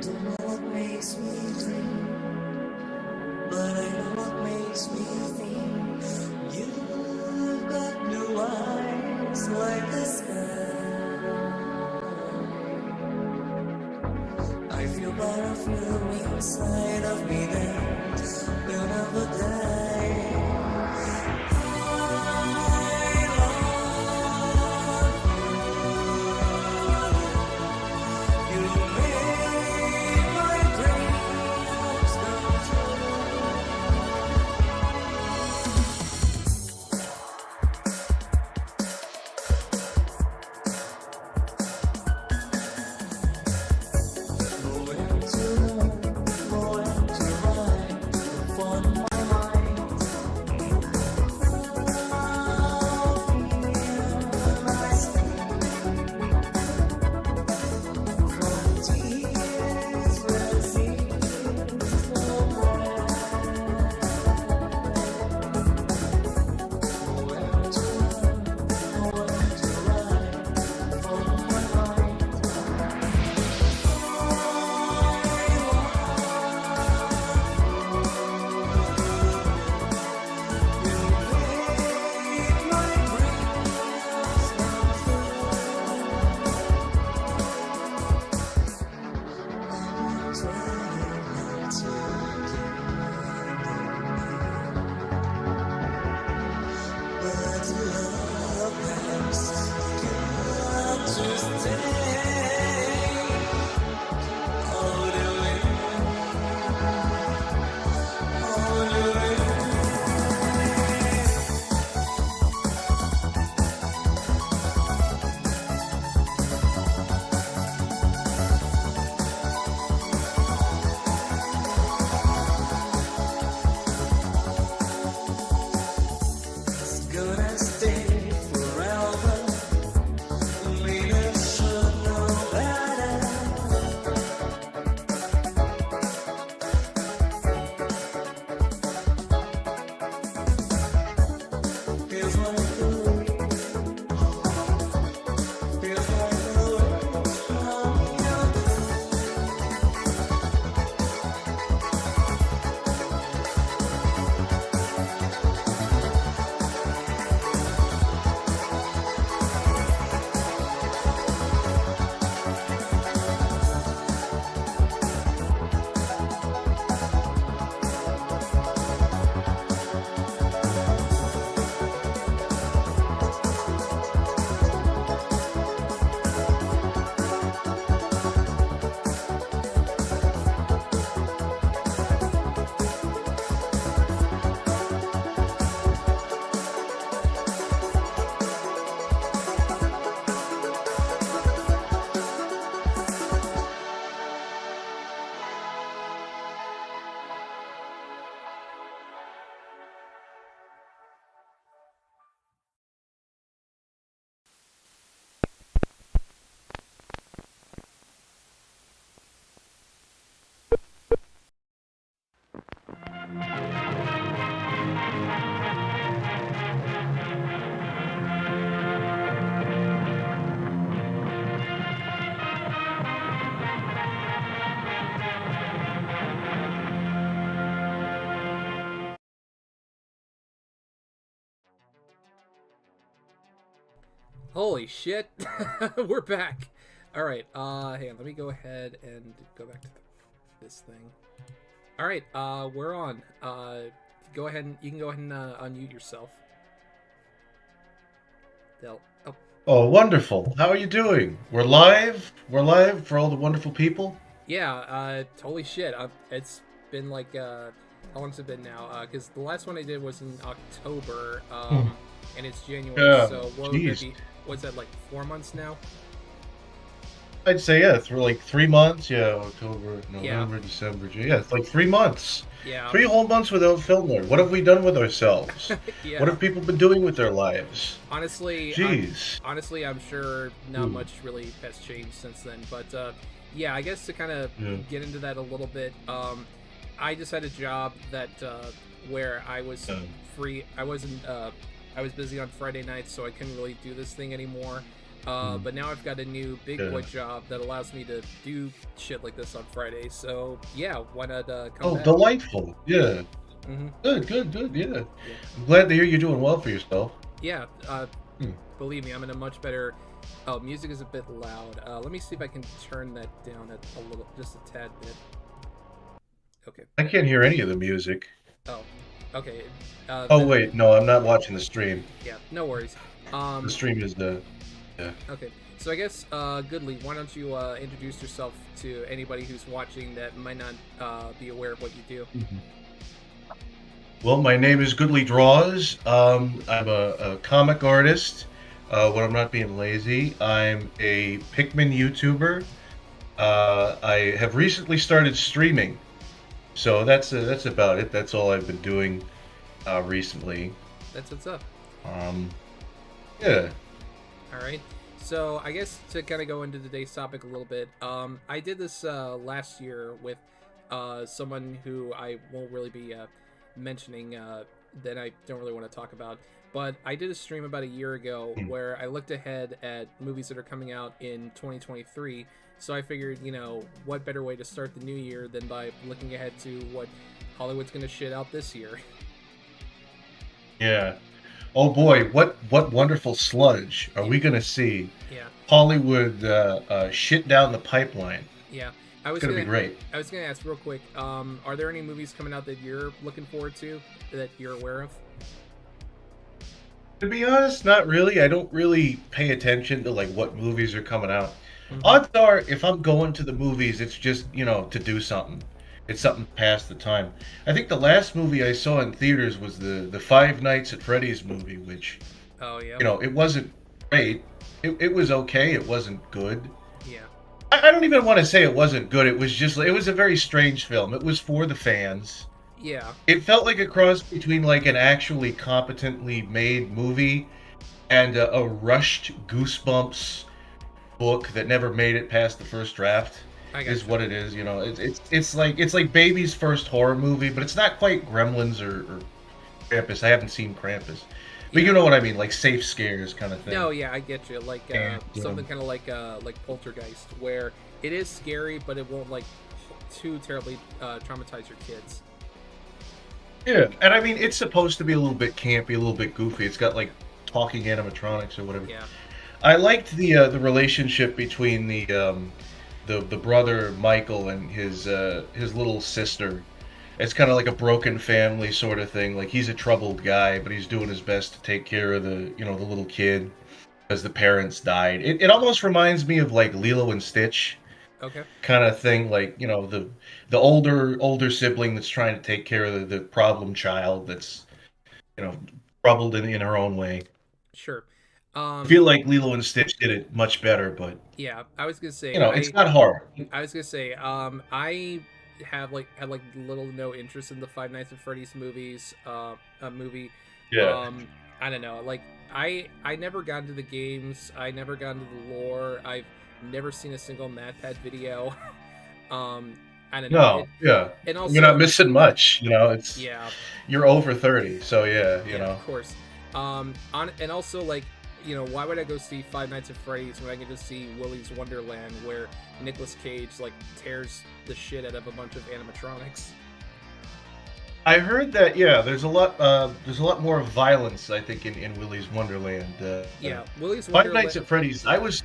don't know what makes me dream, but I know what makes me think. You've got blue eyes like the sky. I feel butterfly inside of me that will never die. Holy shit. We're back. Alright, hang on, let me go ahead and go back to this thing. Alright, we're on. Go ahead and, you can go ahead and unmute yourself. Oh, wonderful. How are you doing? We're live? We're live for all the wonderful people? Yeah, holy shit. It's been like, how long's it been now? Because the last one I did was in October, and it's January, so what would it be? What's that, like 4 months now? I'd say, yeah, it's like 3 months. Yeah, October, November, December, January. Yeah, it's like 3 months. Yeah. 3 whole months without FilmNerd. What have we done with ourselves? Yeah. What have people been doing with their lives? Honestly, jeez. I'm sure not much really has changed since then. But yeah, I guess to kind of get into that a little bit, I just had a job that where I was free. I was busy on Friday nights, so I couldn't really do this thing anymore. But now I've got a new big boy job that allows me to do shit like this on Fridays. So yeah, why not come back? Delightful. Yeah. Mm-hmm. Good. Yeah. I'm glad to hear you're doing well for yourself. Yeah. Believe me, I'm in a much better. Oh, music is a bit loud. Let me see if I can turn that down a little, just a tad bit. Okay. I can't hear any of the music. Oh, okay. Wait, no, I'm not watching the stream. Yeah, no worries. The stream is yeah. Okay, so I guess, Goodly, why don't you introduce yourself to anybody who's watching that might not be aware of what you do? Mm-hmm. Well, my name is Goodly Draws. I'm a comic artist. When I'm not being lazy, I'm a Pikmin YouTuber. I have recently started streaming, so that's about it. That's all I've been doing recently. That's what's up. Yeah. All right. So I guess to kind of go into today's topic a little bit, I did this last year with someone who I won't really be mentioning, that I don't really want to talk about. But I did a stream about a year ago where I looked ahead at movies that are coming out in 2023. So I figured, what better way to start the new year than by looking ahead to what Hollywood's going to shit out this year. Yeah. Oh boy, what wonderful sludge are we gonna see? Yeah. Hollywood shit down the pipeline. Yeah. It's gonna be great. I was gonna ask real quick, are there any movies coming out that you're looking forward to that you're aware of? To be honest, not really. I don't really pay attention to like what movies are coming out. Mm-hmm. Odds are, if I'm going to the movies, it's just to do something. It's something past the time. I think the last movie I saw in theaters was the Five Nights at Freddy's movie, which, oh yeah, it wasn't great. It was okay. It wasn't good. Yeah. I don't even want to say it wasn't good. It was a very strange film. It was for the fans. Yeah. It felt like a cross between like an actually competently made movie and a rushed Goosebumps book that never made it past the first draft. Is what it is. It's like baby's first horror movie, but it's not quite Gremlins or Krampus. I haven't seen Krampus, but you know what I mean, like safe scares kind of thing. No, yeah, I get you. Like something kind of like Poltergeist, where it is scary, but it won't like too terribly traumatize your kids. Yeah, and I mean it's supposed to be a little bit campy, a little bit goofy. It's got like talking animatronics or whatever. Yeah. I liked the relationship between the brother Michael and his little sister. It's kind of like a broken family sort of thing. Like he's a troubled guy, but he's doing his best to take care of the little kid because the parents died. It almost reminds me of like Lilo and Stitch. Okay. Kind of thing, like the older sibling that's trying to take care of the problem child that's troubled in her own way. Sure. I feel like Lilo and Stitch did it much better, but yeah, I was gonna say it's not hard. I was gonna say I had little to no interest in the Five Nights at Freddy's movies movie. Yeah. I don't know, like I never got into the games. I never got into the lore. I've never seen a single MatPat video. I don't know. No, yeah. And also, you're not missing much. It's you're over 30, so you know. Of course. And also like. Why would I go see Five Nights at Freddy's when I can just see Willy's Wonderland, where Nicolas Cage like tears the shit out of a bunch of animatronics? I heard that there's a lot more violence, I think, in Willy's Wonderland. Willy's Wonderland. Five Nights at Freddy's. I was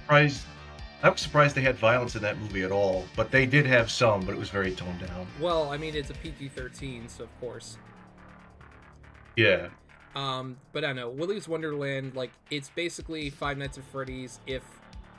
surprised they had violence in that movie at all, but they did have some, but it was very toned down. Well, I mean, it's a PG-13, so of course. Yeah. But I don't know, Willy's Wonderland, like, it's basically Five Nights at Freddy's if,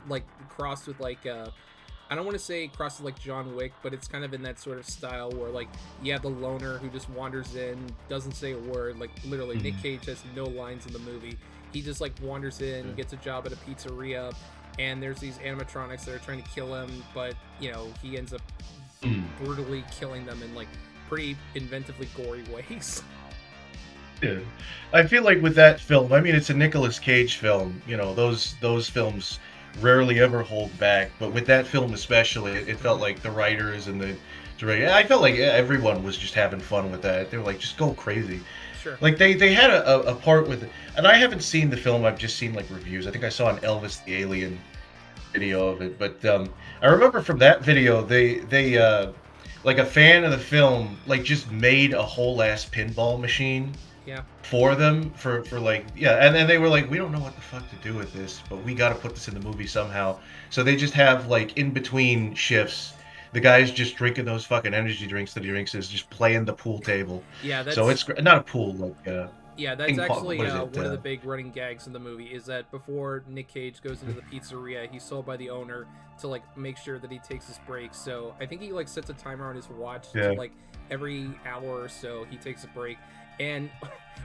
like, crossed with, like, I don't want to say crossed with, like, John Wick, but it's kind of in that sort of style where, like, you have the loner who just wanders in, doesn't say a word, like, literally, Nick Cage has no lines in the movie. He just, like, wanders in, gets a job at a pizzeria, and there's these animatronics that are trying to kill him, but, he ends up brutally killing them in, like, pretty inventively gory ways. Yeah. I feel like with that film, I mean, it's a Nicolas Cage film. Those films rarely ever hold back, but with that film especially, it felt like the writers and the Right. I felt like everyone was just having fun with that. They were like, just go crazy. Sure. Like they had a part with, and I haven't seen the film. I've just seen like reviews. I think I saw an Elvis the Alien video of it, but I remember from that video they like a fan of the film like just made a whole ass pinball machine Yeah. for them for like yeah, and then they were like, we don't know what the fuck to do with this, but we got to put this in the movie somehow. So they just have like in between shifts, the guy's just drinking those fucking energy drinks that he drinks is just playing the pool table. Yeah, that's So it's not a pool like yeah, that's ping pong. actually What is one it? of the big running gags in the movie is that before Nick Cage goes into the pizzeria, he's told by the owner to like make sure that he takes his break. So I think he like sets a timer on his watch Yeah. to like every hour or so he takes a break. And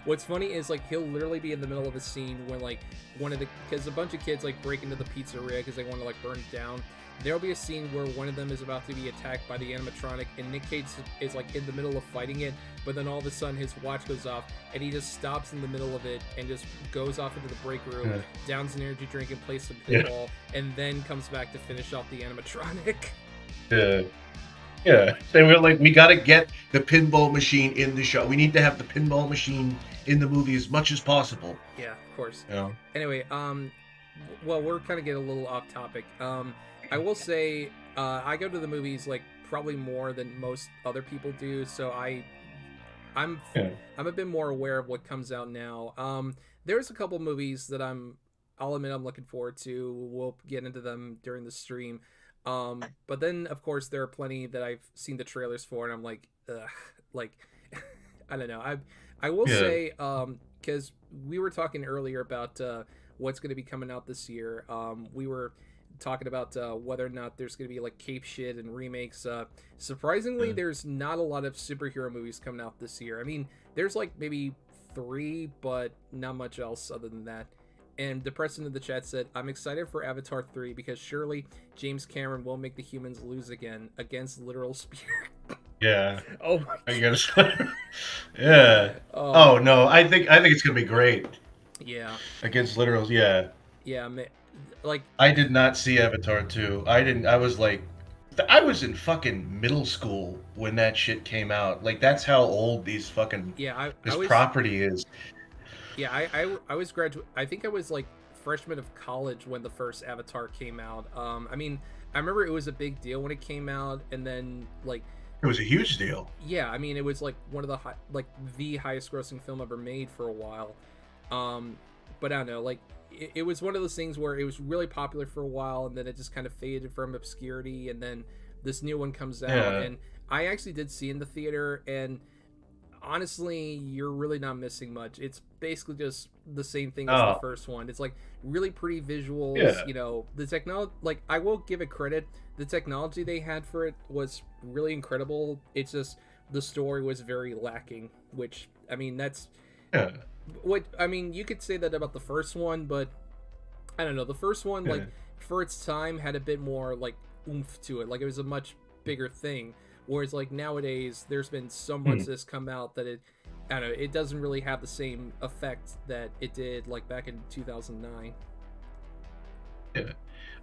what's funny is like he'll literally be in the middle of a scene when like because a bunch of kids like break into the pizzeria because they want to like burn it down. There'll be a scene where one of them is about to be attacked by the animatronic, and Nick Cage is like in the middle of fighting it, but then all of a sudden his watch goes off, and he just stops in the middle of it and just goes off into the break room, Yeah. downs an energy drink and plays some Yeah. pinball, and then comes back to finish off the animatronic. Yeah. Yeah. They were like, we got to get the pinball machine in the show. We need to have the pinball machine in the movie as much as possible. Yeah, of course. Yeah. Anyway, well, we're kind of getting a little off topic. I will say, I go to the movies like probably more than most other people do, so I'm a bit more aware of what comes out now. There's a couple movies that I'll admit I'm looking forward to. We'll get into them during the stream. But then of course there are plenty that I've seen the trailers for, and I'm like, ugh, like, I don't know. I will say, because we were talking earlier about what's going to be coming out this year. We were talking about whether or not there's going to be like cape shit and remakes. Surprisingly, there's not a lot of superhero movies coming out this year. I mean, there's like maybe 3, but not much else other than that. And Depressing in the chat said, I'm excited for Avatar 3 because surely James Cameron will make the humans lose again against literal spirit. Yeah. Oh my I gotta yeah. Oh no, I think it's gonna be great. Yeah. Against literals, yeah. Yeah, like I did not see Avatar 2. I was like, I was in fucking middle school when that shit came out. Like that's how old these fucking this property is. Yeah, I was I think I was like freshman of college when the first Avatar came out. I mean, I remember it was a big deal when it came out, and then like it was a huge deal. Yeah, I mean, it was like one of the highest grossing film ever made for a while. But I don't know, like it was one of those things where it was really popular for a while, and then it just kind of faded from obscurity, and then this new one comes out, and I actually did see in the theater, and honestly, you're really not missing much. It's basically just the same thing as the first one. It's like really pretty visuals. You know, the technology. Like I will give it credit. The technology they had for it was really incredible. It's just the story was very lacking. Which I mean, that's what I mean. You could say that about the first one, but I don't know. The first one, like for its time, had a bit more like oomph to it. Like it was a much bigger thing. Whereas like nowadays, there's been so much that's come out that I don't know, it doesn't really have the same effect that it did like back in 2009. Yeah,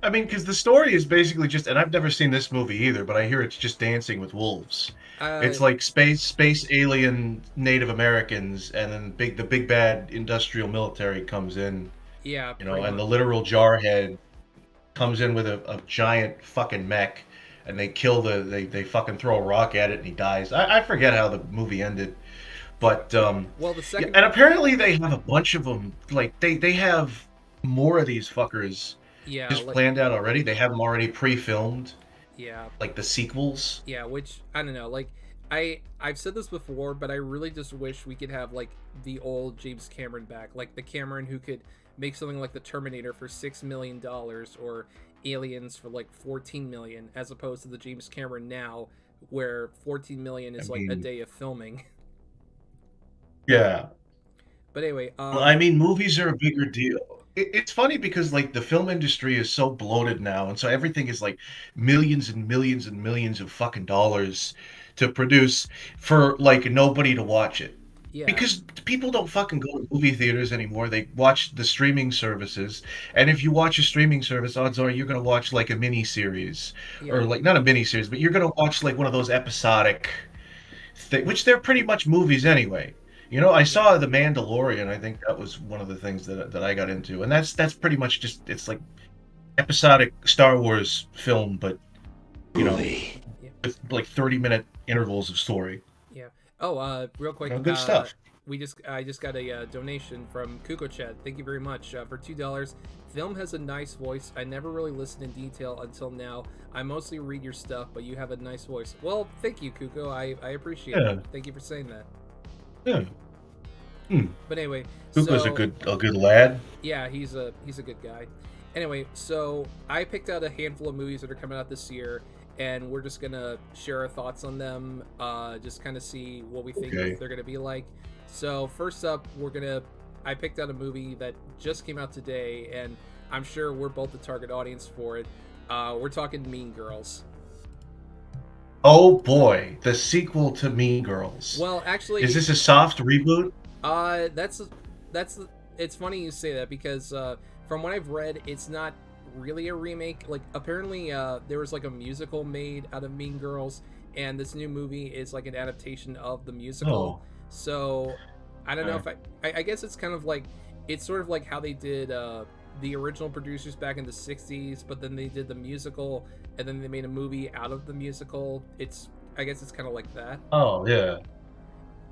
I mean, because the story is basically just, and I've never seen this movie either, but I hear it's just Dancing with Wolves. It's like space alien Native Americans, and then the big bad industrial military comes in. Yeah, you know, and the literal jarhead comes in with a giant fucking mech. And they kill they fucking throw a rock at it and he dies. I forget how the movie ended, but well, the second and apparently they have a bunch of them. Like they have more of these fuckers. Yeah, just planned out already. They have them already pre-filmed. Yeah, like the sequels. Yeah, which I don't know. Like I've said this before, but I really just wish we could have like the old James Cameron back, like the Cameron who could make something like the Terminator for $6 million or Aliens for like 14 million, as opposed to the James Cameron now where 14 million is like a day of filming. Yeah, but anyway, well, I mean, movies are a bigger deal. It's funny because like the film industry is so bloated now, and so everything is like millions and millions and millions of fucking dollars to produce for like nobody to watch it. Yeah, Because people don't fucking go to movie theaters anymore. They watch the streaming services, and if you watch a streaming service, odds are you're gonna watch like a mini series, or yeah, like not a mini series, but you're gonna watch like one of those episodic which they're pretty much movies anyway. You know, I yeah, saw The Mandalorian. I think that was one of the things that I got into, and that's pretty much just it's like episodic Star Wars film, but you know, yeah, with like 30-minute intervals of story. yeah. Oh, real You quick, know, good stuff. I just got a donation from Kuko Chat. Thank you very much for $2. Film has a nice voice. I never really listened in detail until now. I mostly read your stuff, but you have a nice voice. Well, thank you, Kuko. I appreciate Yeah, it. Thank you for saying that. yeah. Hmm. But anyway, Kuko's so a good lad. yeah, he's a good guy. Anyway, so I picked out a handful of movies that are coming out this year, and we're just gonna share our thoughts on them. Just kind of see what we think Okay. they're gonna be like. So first up, I picked out a movie that just came out today, and I'm sure we're both the target audience for it. We're talking Mean Girls. Oh boy, the sequel to Mean Girls. Well, actually, Is this a soft reboot? That's it's funny you say that because from what I've read, it's not really a remake. Like apparently, there was like a musical made out of Mean Girls, and this new movie is like an adaptation of the musical. Oh, So I don't know okay. if I guess it's kind of like it's sort of like how they did the original producers back in the '60s, but then they did the musical, and then they made a movie out of the musical. I guess it's kind of like that. Oh yeah,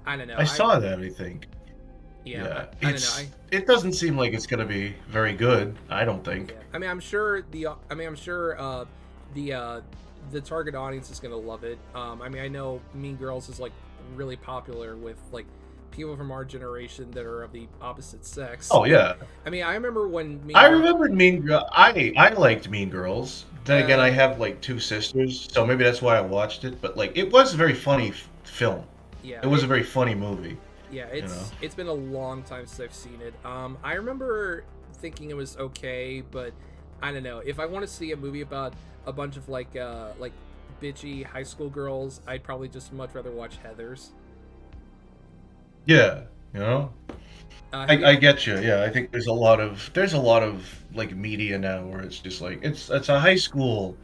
I don't know. I saw that. I think. Yeah, Yeah, I don't know. it doesn't seem like it's gonna be very good. I don't Yeah, think. I mean, I'm sure the target audience is gonna love it. I mean, I know Mean Girls is like really popular with like people from our generation that are of the opposite sex. Oh yeah, I mean, I remember when I remembered Mean Girl. I liked Mean Girls. Then again, I uh, have like two sisters, so maybe that's why I watched it. But like, it was a very funny film. yeah, It was a very funny movie. yeah, You know. it's been a long time since I've seen it. I remember thinking it was okay, but I don't know. If I want to see a movie about a bunch of like bitchy high school girls, I'd probably just much rather watch Heathers. Yeah, you know. Have you? I get you. Yeah, I think there's a lot of like media now where it's just like it's a high school.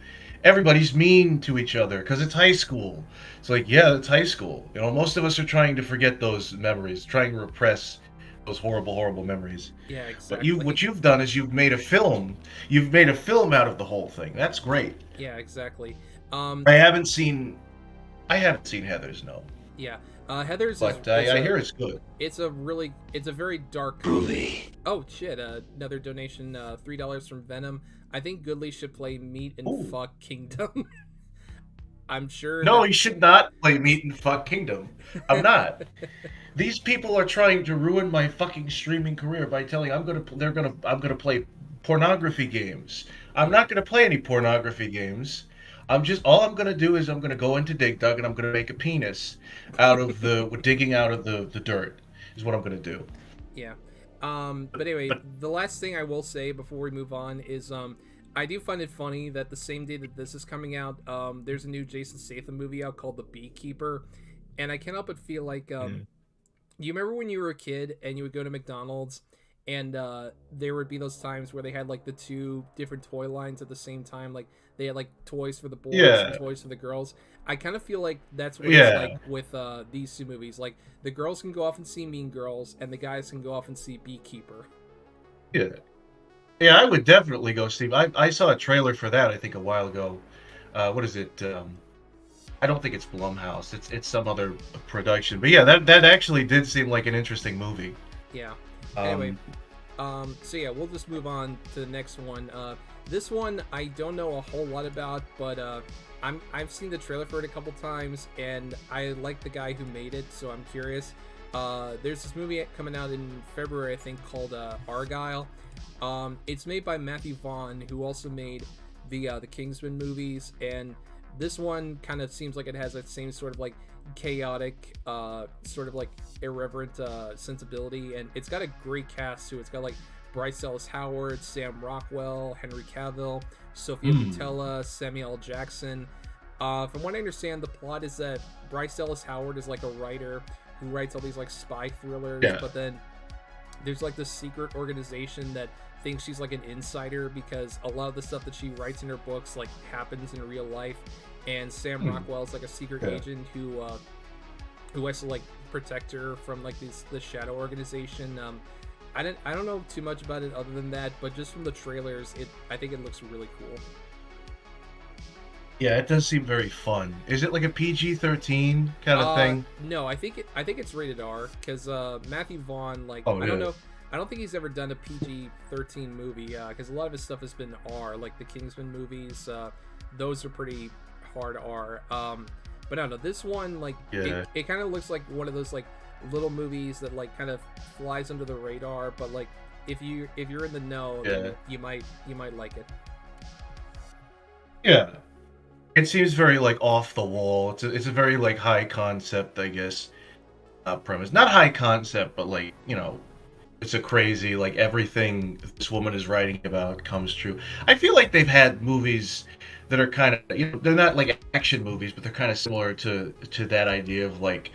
Everybody's mean to each other because it's high school. It's like, yeah, it's high school. You know, most of us are trying to forget those memories, trying to repress those horrible, horrible memories. Yeah, But exactly. what you've done is you've made a film. You've made a film out of the whole thing. That's great. Yeah, exactly. Um, I haven't seen I haven't seen Heather's, no, yeah. Heather's but is I a hear it's good. it's a very dark movie. Oh shit! Another donation, $3 from Venom. I think Goodley should play Meat and Ooh. Fuck Kingdom. I'm sure No, that. you should not play Meat and Fuck Kingdom. I'm not. These people are trying to ruin my fucking streaming career by telling I'm gonna play pornography games. I'm Yeah, not gonna play any pornography games. All I'm gonna do is I'm gonna go into Dig Dug and I'm gonna make a penis out of digging out of the dirt is what I'm gonna do. yeah. But anyway, But the last thing I will say before we move on is I do find it funny that the same day that this is coming out, there's a new Jason Statham movie out called The Beekeeper, and I can't help but feel like mm, you remember when you were a kid and you would go to McDonald's and there would be those times where they had like the two different toy lines at the same time, like they had like toys for the boys and yeah, toys for the girls. I kind of feel like that's what it's like yeah, with these two movies. Like the girls can go off and see Mean Girls, and the guys can go off and see Beekeeper. yeah. Yeah, I would definitely go, Steve. I saw a trailer for that, I think, a while ago. What is it? I don't think it's Blumhouse. It's some other production. But yeah, that actually did seem like an interesting movie. Yeah. Anyway, Um, so yeah, we'll just move on to the next one. This one I don't know a whole lot about, but I've seen the trailer for it a couple times, and I like the guy who made it, so I'm curious. There's this movie coming out in February, I think, called Argyle. It's made by Matthew Vaughn, who also made the Kingsman movies, and this one kind of seems like it has that same sort of like chaotic, sort of like irreverent sensibility, and it's got a great cast too. It's got like Bryce Dallas Howard, Sam Rockwell, Henry Cavill, Sophia hmm. Boutella, Samuel L. Jackson. From what I understand, the plot is that Bryce Dallas Howard is like a writer who writes all these like spy thrillers, Yeah. but then there's like this secret organization that thinks she's like an insider because a lot of the stuff that she writes in her books like happens in real life, and Sam Rockwell is like a secret agent who has to like protect her from like the shadow organization. I don't know too much about it other than that, but just from the trailers, I think it looks really cool. Yeah, it does seem very fun. Is it like a PG-13 kind of thing? No, I think it's rated R because Matthew Vaughn, like, Oh, I don't know. I don't think he's ever done a PG-13 movie because a lot of his stuff has been R, like the Kingsman movies. Those are pretty hard R. But I don't know, this one, like, it kind of looks like one of those like little movies that like kind of flies under the radar. But like, if you're in the know, then you might like it. Yeah. It seems very like off the wall. It's a very like high concept, I guess, premise. Not high concept, but like, you know, it's a crazy like everything this woman is writing about comes true. I feel like they've had movies that are kind of, you know, they're not like action movies, but they're kind of similar to that idea of like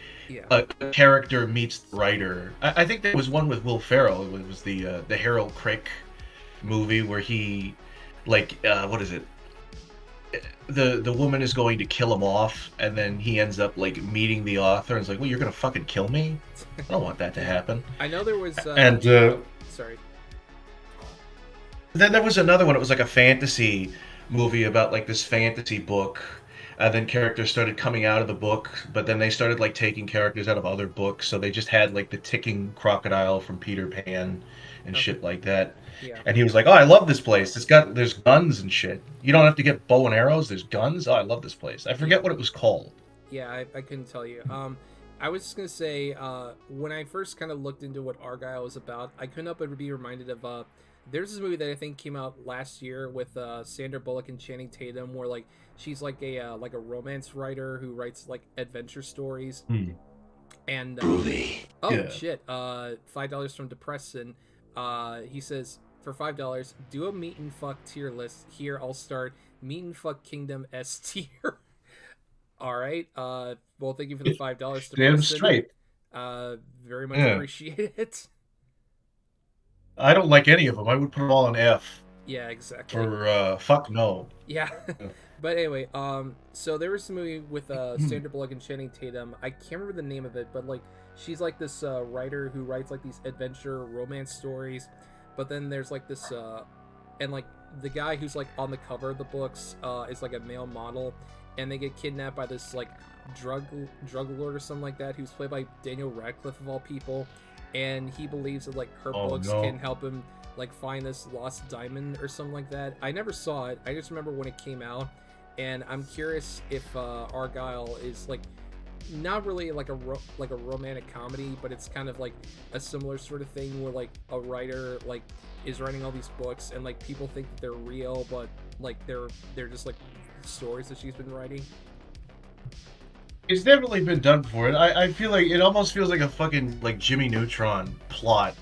a character meets the writer. I think there was one with Will Ferrell. It was the Harold Crick movie where he like what is it? The woman is going to kill him off, and then he ends up like meeting the author and is like, well, you're gonna fucking kill me? I don't want that to happen. I know there was and sorry. Then there was another one. It was like a fantasy movie about like this fantasy book, and then characters started coming out of the book, but then they started like taking characters out of other books, so they just had like the ticking crocodile from Peter Pan and shit like that. Yeah. And he was like, oh, I love this place. There's guns and shit. You don't have to get bow and arrows. There's guns. Oh, I love this place. I forget what it was called. Yeah, I couldn't tell you. I was just gonna say, when I first kind of looked into what Argyle was about, I couldn't help but be reminded of there's this movie that I think came out last year with Sandra Bullock and Channing Tatum, where like she's like a romance writer who writes like adventure stories. And shit, $5 from Depression. He says, for $5, do a meet and fuck tier list. Here I'll start Meet and Fuck Kingdom S tier. All right. Well, thank you for the $5. Damn straight. Very much appreciate it. I don't like any of them. I would put them all in F. Yeah, exactly. For fuck no. Yeah. But anyway, so there was a movie with Sandra Bullock and Channing Tatum. I can't remember the name of it, but like she's like this writer who writes like these adventure romance stories. But then there's like this, and like the guy who's like on the cover of the books is like a male model, and they get kidnapped by this like drug lord or something like that, who's played by Daniel Radcliffe of all people, and he believes that like her books can help him like find this lost diamond or something like that. I never saw it. I just remember when it came out, and I'm curious if Argyle is like not really like a romantic comedy, but it's kind of like a similar sort of thing where like a writer like is writing all these books and like people think that they're real, but like they're just like stories that she's been writing. It's definitely been done before. I feel like it almost feels like a fucking like Jimmy Neutron plot.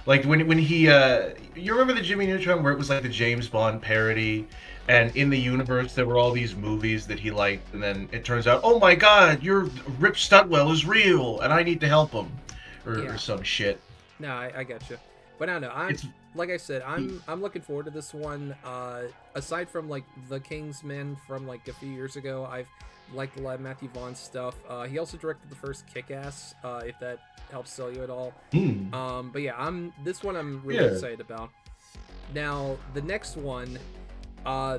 Like when he you remember the Jimmy Neutron where it was like the James Bond parody, and in the universe there were all these movies that he liked, and then it turns out, oh my god, Rip Studwell is real and I need to help him or some shit. No, I get you. But I don't know. Like I said, I'm looking forward to this one. Aside from like The Kingsman from like a few years ago, I've liked a lot of Matthew Vaughn's stuff. He also directed the first Kick-Ass, if that helps sell you at all. But yeah, this one I'm really excited about. Now the next one,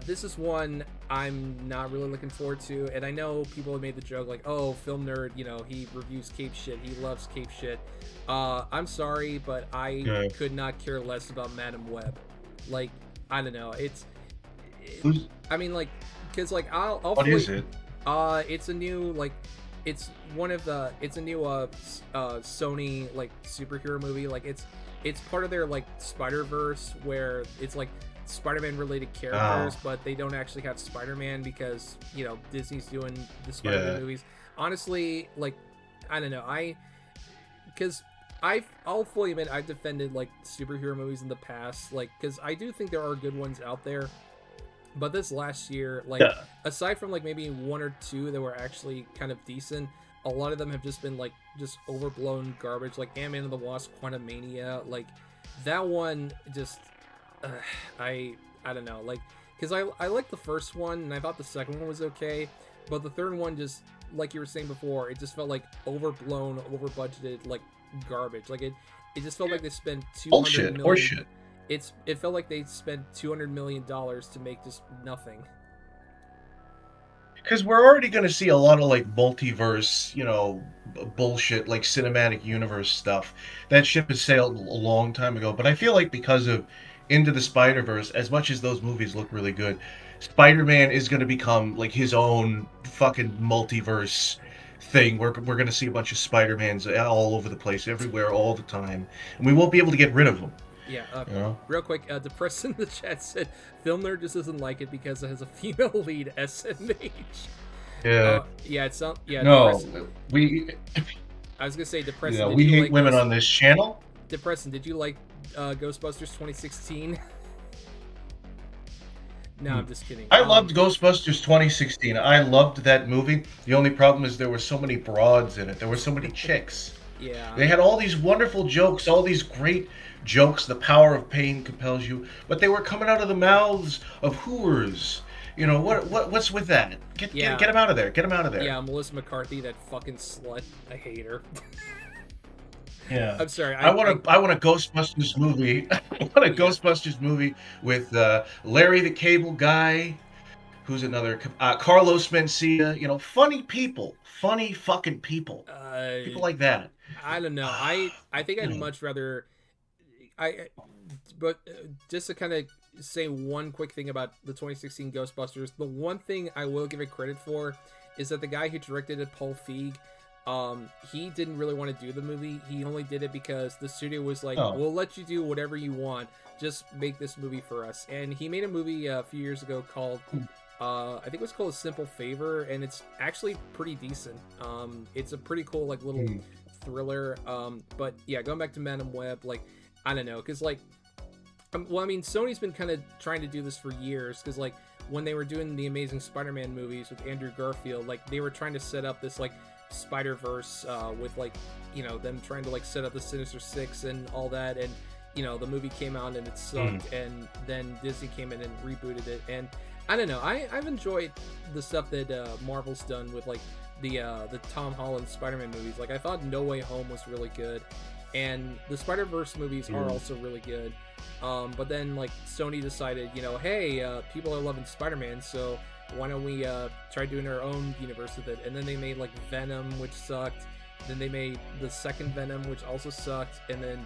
this is one I'm not really looking forward to, and I know people have made the joke like, oh, FilmNerd, you know, he reviews cape shit, he loves cape shit. I'm sorry, but I could not care less about Madam Web. Like, I don't know, I mean, like, because like what is it? It's a new like, it's a new Sony like superhero movie. Like it's part of their like Spider-Verse, where it's like Spider-Man related characters, but they don't actually have Spider-Man because, you know, Disney's doing the Spider-Man movies. Honestly, like, I don't know, I'll fully admit I've defended like superhero movies in the past, like, because I do think there are good ones out there. But this last year, like, aside from like maybe one or two that were actually kind of decent, a lot of them have just been like just overblown garbage, like Ant-Man and the Wasp: Quantumania. Like that one, just I don't know, like because I liked the first one and I thought the second one was okay, but the third one just like you were saying before, it just felt like overblown, over budgeted, like garbage. Like it just felt like they spent $200 million. Horseshit. It felt like they spent $200 million to make just nothing. Because we're already going to see a lot of like multiverse, bullshit, like cinematic universe stuff. That ship has sailed a long time ago. But I feel like because of Into the Spider-Verse, as much as those movies look really good, Spider-Man is going to become like his own fucking multiverse thing. We're going to see a bunch of Spider-Mans all over the place, everywhere, all the time. And we won't be able to get rid of them. Yeah, real quick, Depressed in the chat said, FilmNerd just doesn't like it because it has a female lead, SMH. Yeah. It's not, no, I was going to say, Depressed. We hate women on this channel. Depressed, did you like Ghostbusters 2016? No, I'm just kidding. I loved Ghostbusters 2016. I loved that movie. The only problem is there were so many broads in it. There were so many chicks. Yeah. They had all these wonderful jokes, all these great jokes. The power of pain compels you, but they were coming out of the mouths of hooers. What's with that? Get him out of there. Get him out of there. Yeah, Melissa McCarthy, that fucking slut. I hate her. Yeah. I'm sorry. I want a Ghostbusters movie. I want a Ghostbusters movie with Larry the Cable Guy. Who's another? Carlos Mencia. Funny people. Funny fucking people. People like that. I don't know. I think I'd much rather. But just to kind of say one quick thing about the 2016 Ghostbusters, the one thing I will give it credit for is that the guy who directed it, Paul Feig, he didn't really want to do the movie. He only did it because the studio was like, we'll let you do whatever you want. Just make this movie for us. And he made a movie a few years ago called, I think it was called A Simple Favor, and it's actually pretty decent. It's a pretty cool, like, little thriller. But yeah, going back to Madame Web, like, I don't know, because, like, Sony's been kind of trying to do this for years, because, like, when they were doing the Amazing Spider-Man movies with Andrew Garfield, like, they were trying to set up this, like, Spider-Verse with, like, them trying to, like, set up the Sinister Six and all that, and, the movie came out and it sucked, and then Disney came in and rebooted it, and I don't know, I've enjoyed the stuff that Marvel's done with, like, the Tom Holland Spider-Man movies. Like, I thought No Way Home was really good, and the Spider-Verse movies are also really good, but then, like, Sony decided, hey, people are loving Spider-Man, so why don't we try doing our own universe with it? And then they made, like, Venom, which sucked. Then they made the second Venom, which also sucked. And then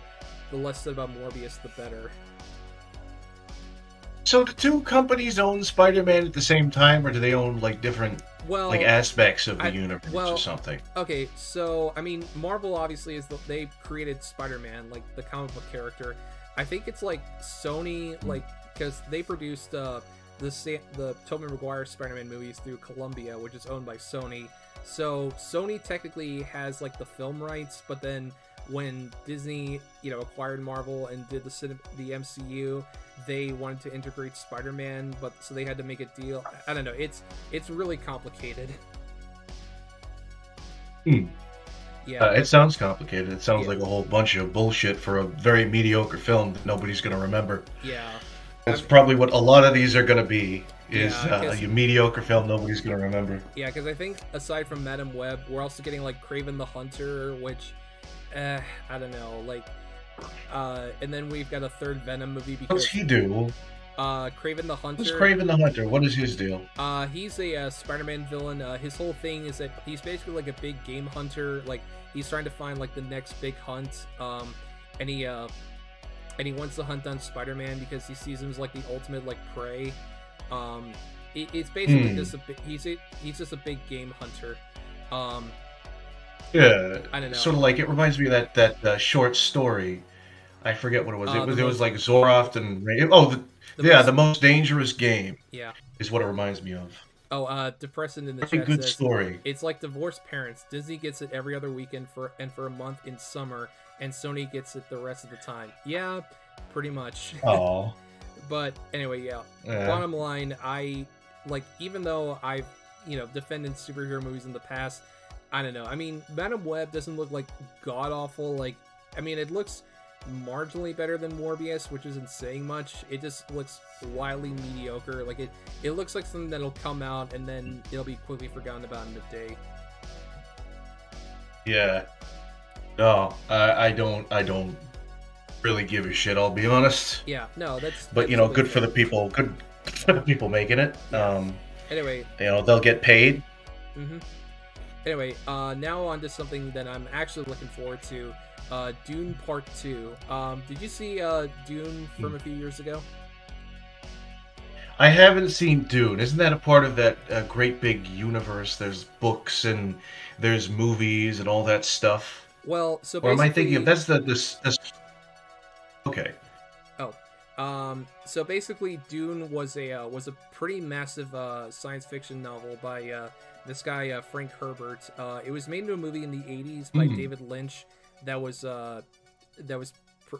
the less said about Morbius, the better. So do two companies own Spider-Man at the same time, or do they own, like, different aspects of the universe or something? Okay, so, Marvel obviously they created Spider-Man, like, the comic book character. I think it's, like, Sony, like, because they produced the Tobey Maguire Spider-Man movies through Columbia, which is owned by Sony. So Sony technically has, like, the film rights, but then when Disney, acquired Marvel and did the MCU, they wanted to integrate Spider-Man, but so they had to make a deal. I don't know. It's really complicated. Yeah. It sounds complicated. It sounds like a whole bunch of bullshit for a very mediocre film that nobody's going to remember. Yeah. That's probably what a lot of these are going to be, is a mediocre film nobody's going to remember. Yeah, because I think aside from Madame Web, we're also getting, like, Kraven the Hunter, which, I don't know, like, and then we've got a third Venom movie. Because, what does he do? Kraven the Hunter. Who's Kraven the Hunter? What is his deal? He's a Spider-Man villain. His whole thing is that he's basically like a big game hunter. Like, he's trying to find, like, the next big hunt. And he wants to hunt down Spider-Man because he sees him as, like, the ultimate, like, prey. It's basically just he's just a big game hunter. Yeah, I don't know. Sort of like, it reminds me of that short story. I forget what it was. It was like Zoroth and the most dangerous game. Yeah, is what it reminds me of. Depressing in the Pretty chat good says, story. It's like divorced parents. Disney gets it every other weekend for a month in summer, and Sony gets it the rest of the time. Yeah, pretty much. Oh. But anyway, yeah. Bottom line, even though I've defended superhero movies in the past, I don't know. I mean, Madam Web doesn't look like god awful. Like, I mean, it looks marginally better than Morbius, which isn't saying much. It just looks wildly mediocre. Like it looks like something that'll come out and then it'll be quickly forgotten about in a day. Yeah. No, I don't really give a shit. I'll be honest. Yeah. No, But you know, good for the people. Good for the people making it. Yeah. Anyway, you know, they'll get paid. Mm-hmm. Anyway, now on to something that I'm actually looking forward to. Dune Part 2. Did you see Dune from a few years ago? I haven't seen Dune. Isn't that a part of that great big universe? There's books and there's movies and all that stuff. Well, so or am I thinking of that's this? Okay. Oh, so basically, Dune was a pretty massive science fiction novel by this guy Frank Herbert. It was made into a movie in the '80s by David Lynch. That was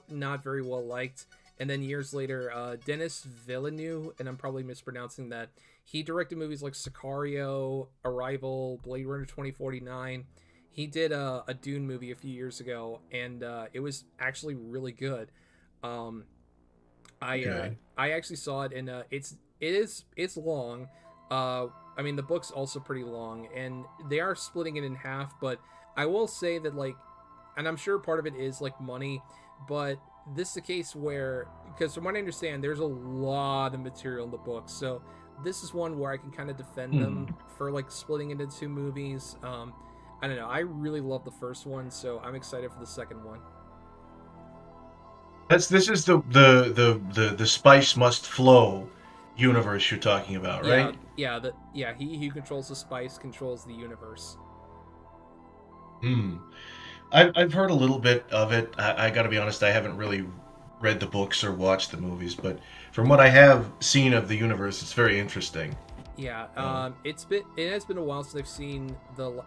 not very well liked. And then years later, Denis Villeneuve, and I'm probably mispronouncing that, he directed movies like Sicario, Arrival, Blade Runner 2049. He did a Dune movie a few years ago, and it was actually really good. I actually saw it, and it's long. I mean, the book's also pretty long, and they are splitting it in half. But I will say that, like, and I'm sure part of it is like money, but this is a case where, because from what I understand, there's a lot of material in the book, so this is one where I can kind of defend them for like splitting into two movies. I don't know. I really love the first one, so I'm excited for the second one. This is the spice must flow universe you're talking about, right? Yeah. He who controls the spice controls the universe. I've heard a little bit of it. I got to be honest, I haven't really read the books or watched the movies, but from what I have seen of the universe, it's very interesting. Yeah, it has been a while since I've seen the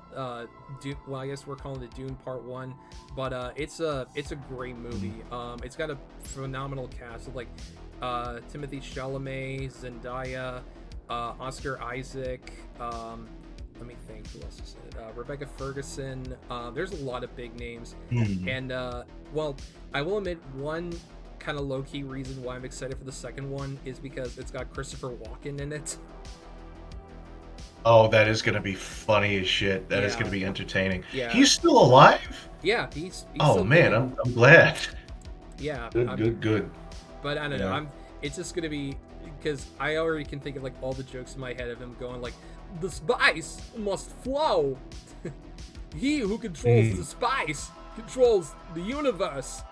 Dune, well, I guess we're calling it Dune Part 1, but it's a great movie. It's got a phenomenal cast of like Timothée Chalamet, Zendaya, Oscar Isaac, let me think, who else is it? Rebecca Ferguson. There's a lot of big names. And, well, I will admit one kind of low-key reason why I'm excited for the second one is because it's got Christopher Walken in it. Oh, that is going to be funny as shit. That is going to be entertaining. Yeah. He's still alive? Yeah, he's oh, man, I'm glad. Yeah. Good. But I don't know. It's just going to be, because I already can think of, like, all the jokes in my head of him going, like, the spice must flow. He who controls the spice controls the universe.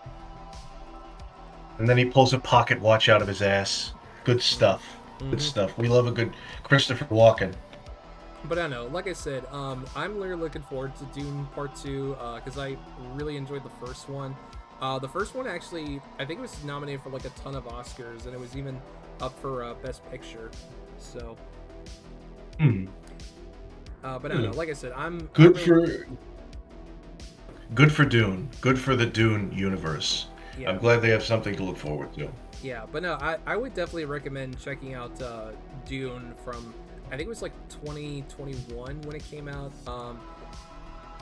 And then he pulls a pocket watch out of his ass. Good stuff. Good stuff. We love a good Christopher Walken. But I don't know. Like I said, I'm really looking forward to Dune Part 2 because I really enjoyed the first one. The first one actually, I think it was nominated for like a ton of Oscars, and it was even up for Best Picture. So. But I don't know. Like I said, good for Dune. Good for the Dune universe. Yeah. I'm glad they have something to look forward to. Yeah, but no, I would definitely recommend checking out Dune from, I think it was like 2021 when it came out.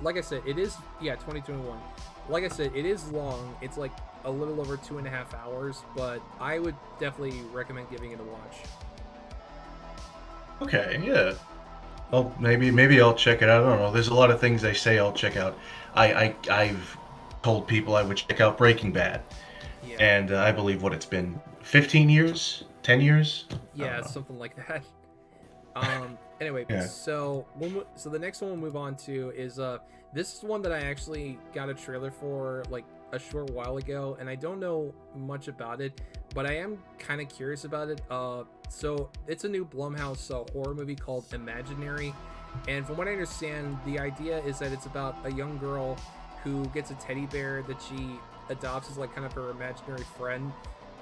Like I said, it is 2021. Like I said, it is long. It's like a little over 2.5 hours, but I would definitely recommend giving it a watch. Okay, yeah. Well, maybe I'll check it out. I don't know. There's a lot of things they say I'll check out. I've told people I would check out Breaking Bad, and I believe what it's been 15 years, 10 years. Yeah, something like that. Anyway, so the next one we'll move on to is this is one that I actually got a trailer for like a short while ago, and I don't know much about it, but I am kind of curious about it. So it's a new Blumhouse horror movie called Imaginary, and from what I understand, the idea is that it's about a young girl who gets a teddy bear that she adopts as like kind of her imaginary friend,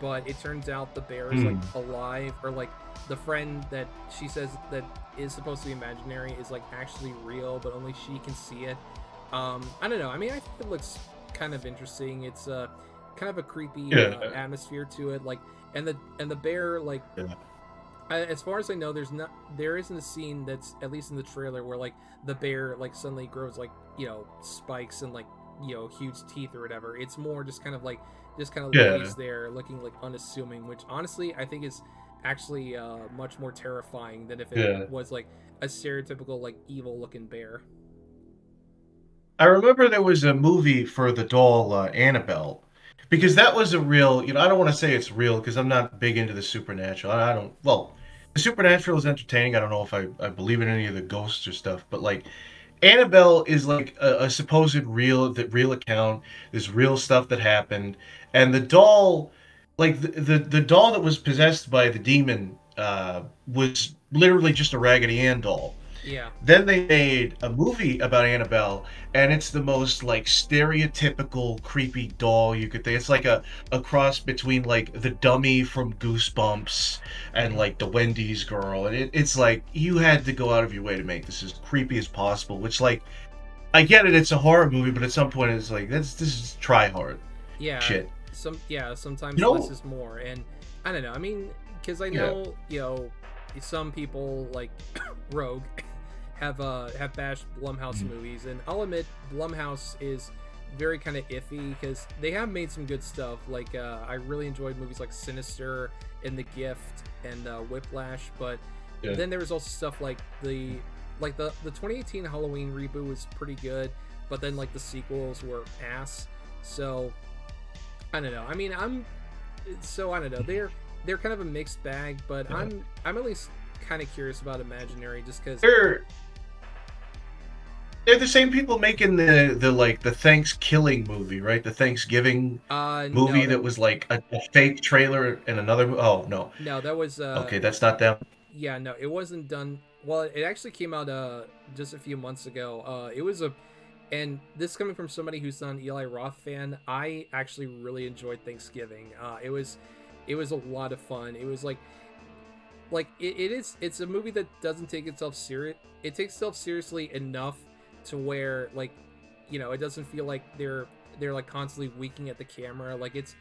but it turns out the bear is like alive, or like the friend that she says that is supposed to be imaginary is like actually real, but only she can see it. I don't know. I mean, I think it looks kind of interesting. It's kind of a creepy atmosphere to it, like, and the bear, like, As far as I know, there isn't a scene that's, at least in the trailer, where like the bear like suddenly grows like, you know, spikes and like, you know, huge teeth or whatever. It's more just kind of lays there looking like unassuming, which honestly I think is actually much more terrifying than if it was like a stereotypical like evil looking bear. I remember there was a movie for the doll Annabelle, because that was a real. You know, I don't want to say it's real because I'm not big into the supernatural. I don't. Well, the supernatural is entertaining. I don't know if I believe in any of the ghosts or stuff, but like Annabelle is like a supposed real account. There's real stuff that happened, and the doll, like the doll that was possessed by the demon, was literally just a Raggedy Ann doll. Yeah. Then they made a movie about Annabelle, and it's the most like stereotypical creepy doll you could think. It's like a cross between like the dummy from Goosebumps and like the Wendy's girl, and it's like you had to go out of your way to make this as creepy as possible. Which, like, I get it, it's a horror movie, but at some point it's like this is try hard. Yeah. Shit. Sometimes less is more, and I don't know. I mean, because I know you know some people like Rogue have bashed Blumhouse movies, and I'll admit Blumhouse is very kind of iffy because they have made some good stuff. Like I really enjoyed movies like Sinister and The Gift and Whiplash, but then there was also stuff like the 2018 Halloween reboot was pretty good, but then like the sequels were ass. So I don't know. I mean, I don't know. They're kind of a mixed bag, but I'm at least kind of curious about Imaginary just because they're the same people making the Thanksgiving movie, right? The Thanksgiving movie that was like a fake trailer and another. Oh no, that was okay. That's not them. Yeah, no, it wasn't done. Well, it actually came out just a few months ago. It was and this coming from somebody who's not an Eli Roth fan, I actually really enjoyed Thanksgiving. It was a lot of fun. It was it's a movie that doesn't take itself serious. It takes itself seriously enough to where, like, you know, it doesn't feel like they're like constantly winking at the camera. Like it's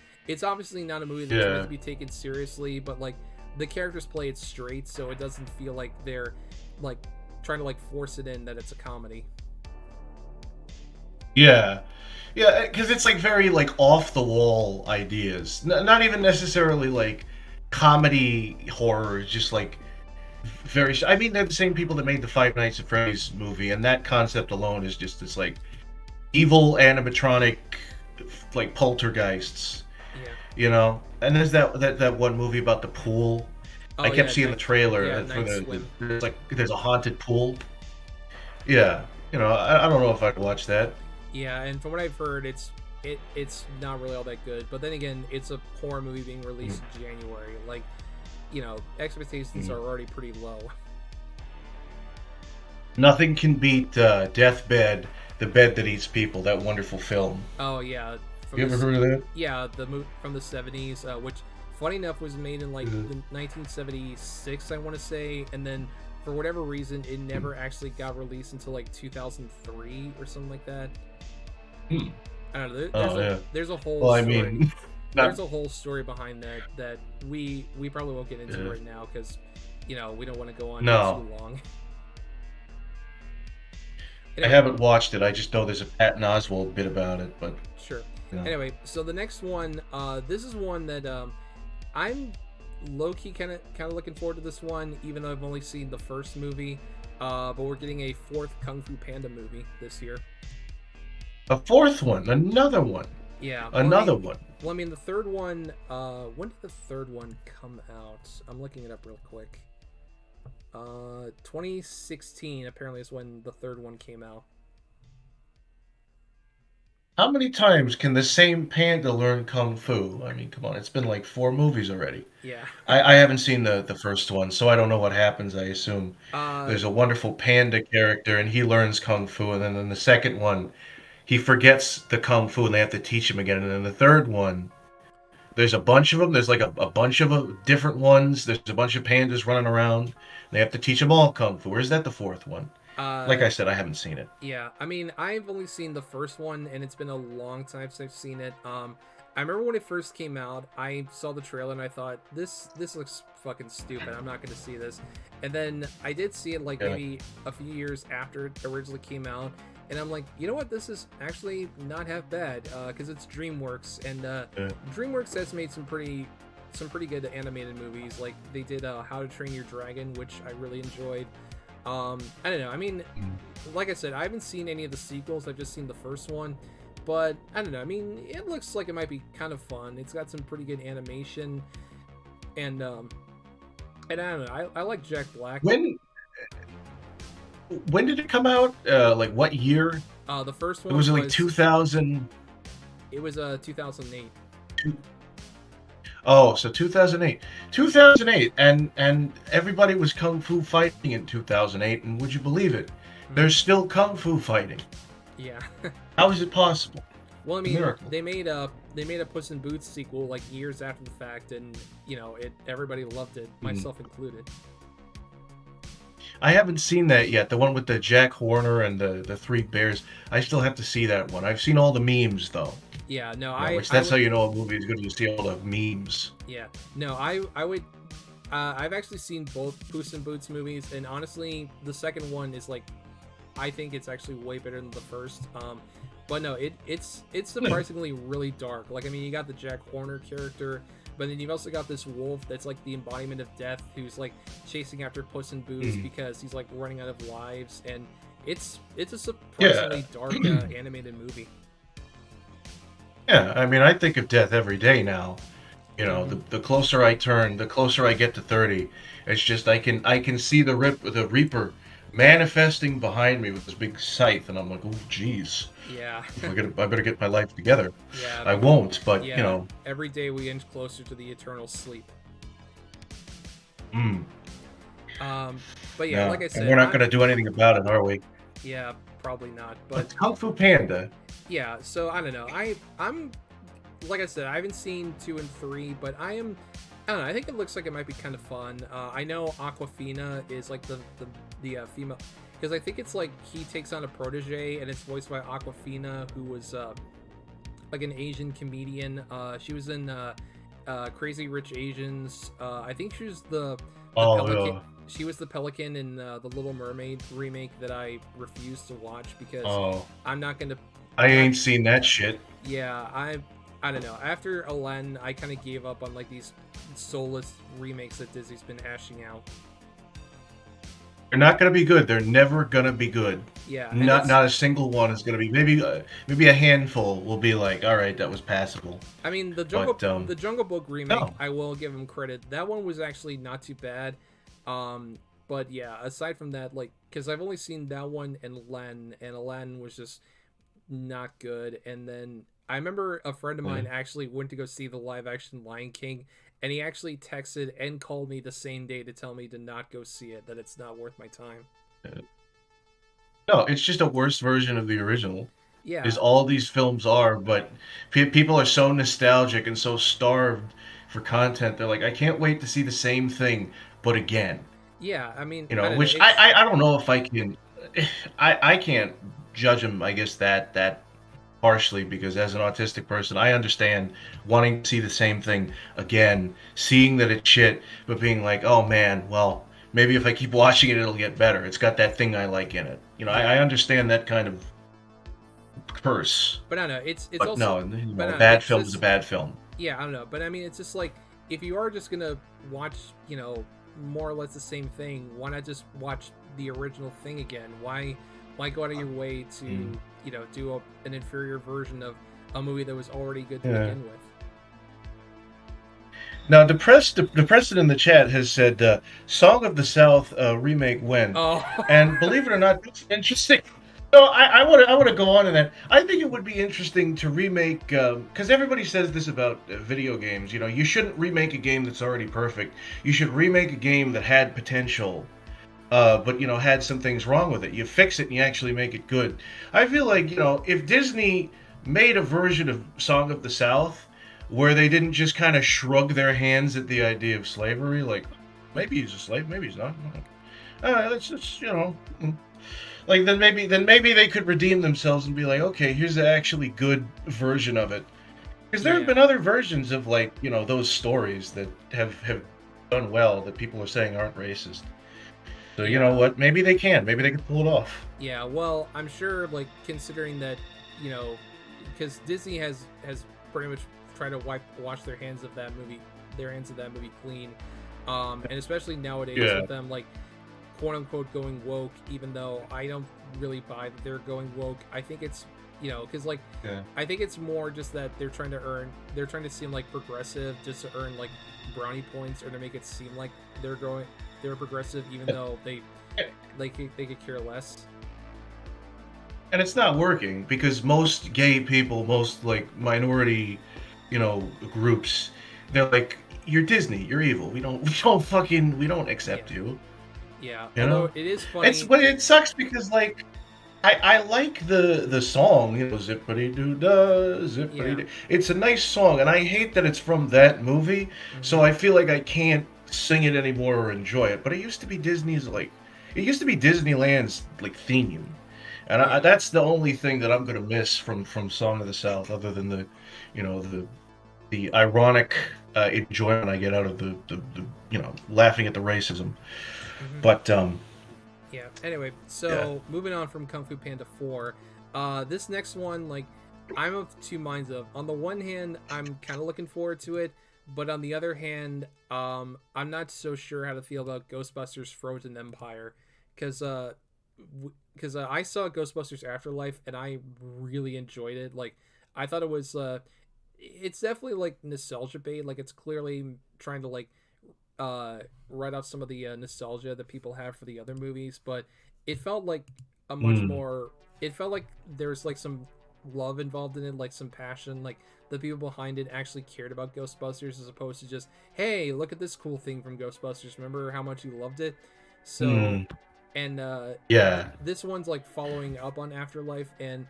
obviously not a movie that's meant to be taken seriously, but like the characters play it straight, so it doesn't feel like they're like trying to like force it in that it's a comedy. Yeah, because it's like very like off the wall ideas, not even necessarily like comedy horror, just like very. I mean, they're the same people that made the Five Nights at Freddy's movie, and that concept alone is just this like evil animatronic like poltergeists. Yeah. You know, and there's that one movie about the pool. I kept seeing the trailer for there's a haunted pool. Yeah, you know, I don't know if I'd watch that. Yeah, and from what I've heard, it's not really all that good. But then again, it's a horror movie being released in January. Like, you know, expectations are already pretty low. Nothing can beat Deathbed, the Bed That Eats People, that wonderful film. Oh, yeah. You ever heard of that? Yeah, the movie from the 70s, which, funny enough, was made in, like, 1976, I want to say. And then, for whatever reason, it never actually got released until, like, 2003 or something like that. I don't know. There's a whole story. There's a whole story behind that we probably won't get into right now because, you know, we don't want to go on too long. Anyway, I haven't watched it. I just know there's a Patton Oswalt bit about it, but sure. You know. Anyway, so the next one, this is one that I'm low-key kind of looking forward to this one, even though I've only seen the first movie. But we're getting a fourth Kung Fu Panda movie this year. A fourth one, another one. Yeah, another one. Well, I mean, the third one. When did the third one come out? I'm looking it up real quick. 2016 apparently is when the third one came out. How many times can the same panda learn kung fu? I mean, come on, it's been like 4 movies already. Yeah. I haven't seen the first one, so I don't know what happens. I assume there's a wonderful panda character, and he learns kung fu, and then in the second one, he forgets the kung fu, and they have to teach him again. And then the third one, there's a bunch of them. There's like a bunch of different ones. There's a bunch of pandas running around. They have to teach them all kung fu. Or is that the fourth one? Like I said, I haven't seen it. Yeah, I mean, I've only seen the first one, and it's been a long time since I've seen it. I remember when it first came out, I saw the trailer and I thought, this looks fucking stupid. I'm not going to see this. And then I did see it like maybe a few years after it originally came out. And I'm like, you know what? This is actually not half bad because it's DreamWorks. And DreamWorks has made some pretty good animated movies. Like they did How to Train Your Dragon, which I really enjoyed. I don't know. I mean, like I said, I haven't seen any of the sequels. I've just seen the first one. But, I don't know, I mean, it looks like it might be kind of fun. It's got some pretty good animation. And I don't know, I like Jack Black. When did it come out? Like, what year? The first one was like 2000... It was 2008. Oh, so 2008. 2008, and everybody was kung fu fighting in 2008, and would you believe it? There's still kung fu fighting. Yeah. How is it possible? Well, I mean, they made a Puss in Boots sequel like years after the fact, and you know, everybody loved it, myself included. I haven't seen that yet. The one with the Jack Horner and the three bears. I still have to see that one. I've seen all the memes though. Yeah, no, that's how you know a movie is good. You see all the memes. Yeah, no, I would. I've actually seen both Puss in Boots movies, and honestly, the second one is like, I think it's actually way better than the first. But no, it's surprisingly really dark. Like, I mean, you got the Jack Horner character, but then you've also got this wolf that's like the embodiment of death, who's like chasing after Puss in Boots because he's like running out of lives, and it's a surprisingly dark animated movie. Yeah, I mean, I think of death every day now. You know, the closer I turn, the closer I get to 30. It's just I can see the Reaper manifesting behind me with this big scythe, and I'm like, oh, geez. Yeah. I better get my life together. Yeah. I won't, but, yeah, you know. Every day we inch closer to the eternal sleep. But yeah, like I said, and we're not going to do anything about it, are we? Yeah, probably not. But Kung Fu Panda. Yeah, so I don't know. I'm like I said, I haven't seen 2 and 3, but I don't know. I think it looks like it might be kind of fun. I know Aquafina is like the female, because I think it's like he takes on a protege, and it's voiced by Aquafina, who was like an Asian comedian. She was in Crazy Rich Asians. I think she was the Pelican. Yeah. She was the Pelican in the Little Mermaid remake that I refused to watch because I'm not gonna. I ain't seen that shit. Yeah, I don't know. After Aladdin, I kind of gave up on like these soulless remakes that Disney's been hashing out. They're not going to be good. They're never going to be good. Yeah. Not a single one is going to be. Maybe a handful will be like, all right, that was passable. I mean, the Jungle Book remake, I will give them credit. That one was actually not too bad. But yeah, aside from that, like, because I've only seen that one and Aladdin was just not good. And then I remember a friend of mine actually went to go see the live action Lion King, and he actually texted and called me the same day to tell me to not go see it, that it's not worth my time. No, it's just a worse version of the original. Yeah. Is all these films are, but people are so nostalgic and so starved for content. They're like, I can't wait to see the same thing, but again. Yeah, I mean, you know, I don't know if I can. I can't judge them, I guess, that harshly, because as an autistic person, I understand wanting to see the same thing again, seeing that it's shit, but being like, oh man, well, maybe if I keep watching it, it'll get better. It's got that thing I like in it. You know, I understand that kind of curse. But I don't know, it's but also... no, you know, a bad film is a bad film. Yeah, I don't know, but I mean, it's just like, if you are just gonna watch, you know, more or less the same thing, why not just watch the original thing again? Why go out of your way to, you know, do an inferior version of a movie that was already good to begin with? Now, the president in the chat has said, "Song of the South remake when?" Oh. And believe it or not, that's interesting. So I want to go on in that. I think it would be interesting to remake, because everybody says this about video games. You know, you shouldn't remake a game that's already perfect. You should remake a game that had potential, but, you know, had some things wrong with it. You fix it and you actually make it good. I feel like, you know, if Disney made a version of Song of the South where they didn't just kind of shrug their hands at the idea of slavery, like, maybe he's a slave, maybe he's not. That's just, you know... Like, then maybe they could redeem themselves and be like, okay, here's an actually good version of it. Because there have been other versions of like those stories that have done well that people are saying aren't racist. So you know what? Maybe they can. Maybe they can pull it off. Yeah. Well, I'm sure, like, considering that, because Disney has pretty much tried to wash their hands of that movie clean, and especially nowadays with them like quote unquote going woke, even though I don't really buy that they're going woke. I think it's because like I think it's more just that they're trying to seem like progressive just to earn like brownie points, or to make it seem like they're progressive, even though they could care less. And it's not working, because most gay people, most like minority, groups, they're like, you're Disney, you're evil. We don't accept you. Yeah. You know? It is funny. It sucks because like I like the song, zippity doo dah, zippity doo. It's a nice song, and I hate that it's from that movie, so I feel like I can't sing it anymore or enjoy it. But it used to be Disneyland's like theme. And that's the only thing that I'm gonna miss from Song of the South, other than the ironic enjoyment I get out of the laughing at the racism. But yeah. Anyway, so moving on from Kung Fu Panda 4, this next one, like, I'm of two minds of. On the one hand, I'm kind of looking forward to it, but on the other hand, I'm not so sure how to feel about Ghostbusters Frozen Empire, because I saw Ghostbusters Afterlife and I really enjoyed it. Like, I thought it was it's definitely like nostalgia bait. Like, it's clearly trying to like write off some of the nostalgia that people have for the other movies, but it felt like a much more. It felt like there's like some love involved in it, like some passion. Like, the people behind it actually cared about Ghostbusters, as opposed to just, hey, look at this cool thing from Ghostbusters. Remember how much you loved it? So. And this one's like following up on Afterlife, and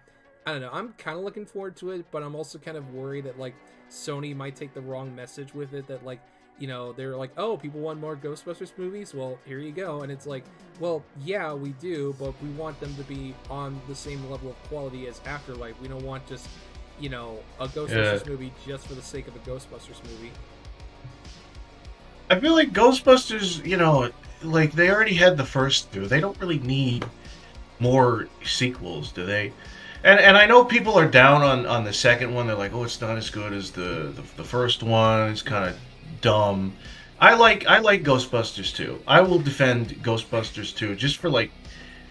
I don't know, I'm kind of looking forward to it, but I'm also kind of worried that like Sony might take the wrong message with it, that like, they're like, oh, people want more Ghostbusters movies, well, here you go. And it's like, well, yeah, we do, but we want them to be on the same level of quality as Afterlife. We don't want just a Ghostbusters movie just for the sake of a Ghostbusters movie. I feel like Ghostbusters, like, they already had the first two. They don't really need more sequels, do they? And I know people are down on the second one. They're like, oh, it's not as good as the first one. It's kind of dumb. I like Ghostbusters 2. I will defend Ghostbusters 2 just for, like,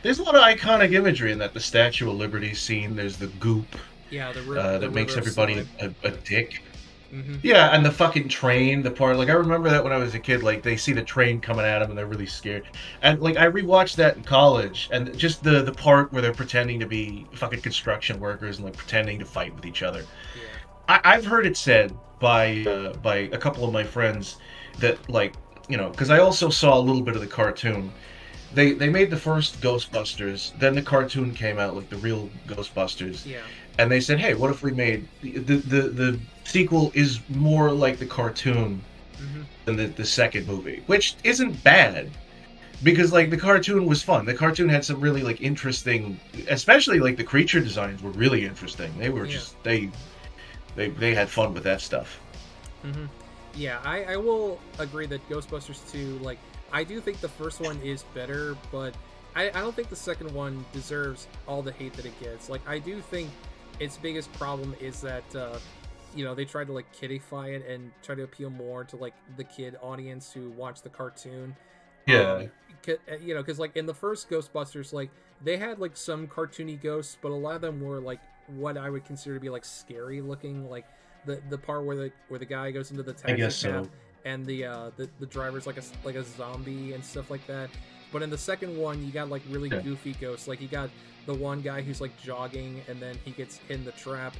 there's a lot of iconic imagery in that. The Statue of Liberty scene. There's the goop. Yeah, that makes everybody a dick. Yeah, and the fucking train, the part, like, I remember that when I was a kid, like, they see the train coming at them and they're really scared. And, like, I rewatched that in college, and just the part where they're pretending to be fucking construction workers and, like, pretending to fight with each other. Yeah. I've heard it said by a couple of my friends that, like, because I also saw a little bit of the cartoon. They made the first Ghostbusters, then the cartoon came out, like, the real Ghostbusters. Yeah. And they said, hey, what if we made the sequel is more like the cartoon than the second movie, which isn't bad, because like the cartoon was fun. The cartoon had some really like interesting, especially like the creature designs were really interesting. They were just they had fun with that stuff. Yeah, I will agree that Ghostbusters 2, like, I do think the first one is better, but I don't think the second one deserves all the hate that it gets. Like, I do think its biggest problem is that they tried to like kidify it and try to appeal more to like the kid audience who watch the cartoon. Because like in the first Ghostbusters, like, they had like some cartoony ghosts, but a lot of them were like what I would consider to be like scary looking, like the part where the guy goes into the taxi cab and the driver's like a zombie and stuff like that. But in the second one, you got like really goofy ghosts. Like, you got the one guy who's like jogging and then he gets in the trap.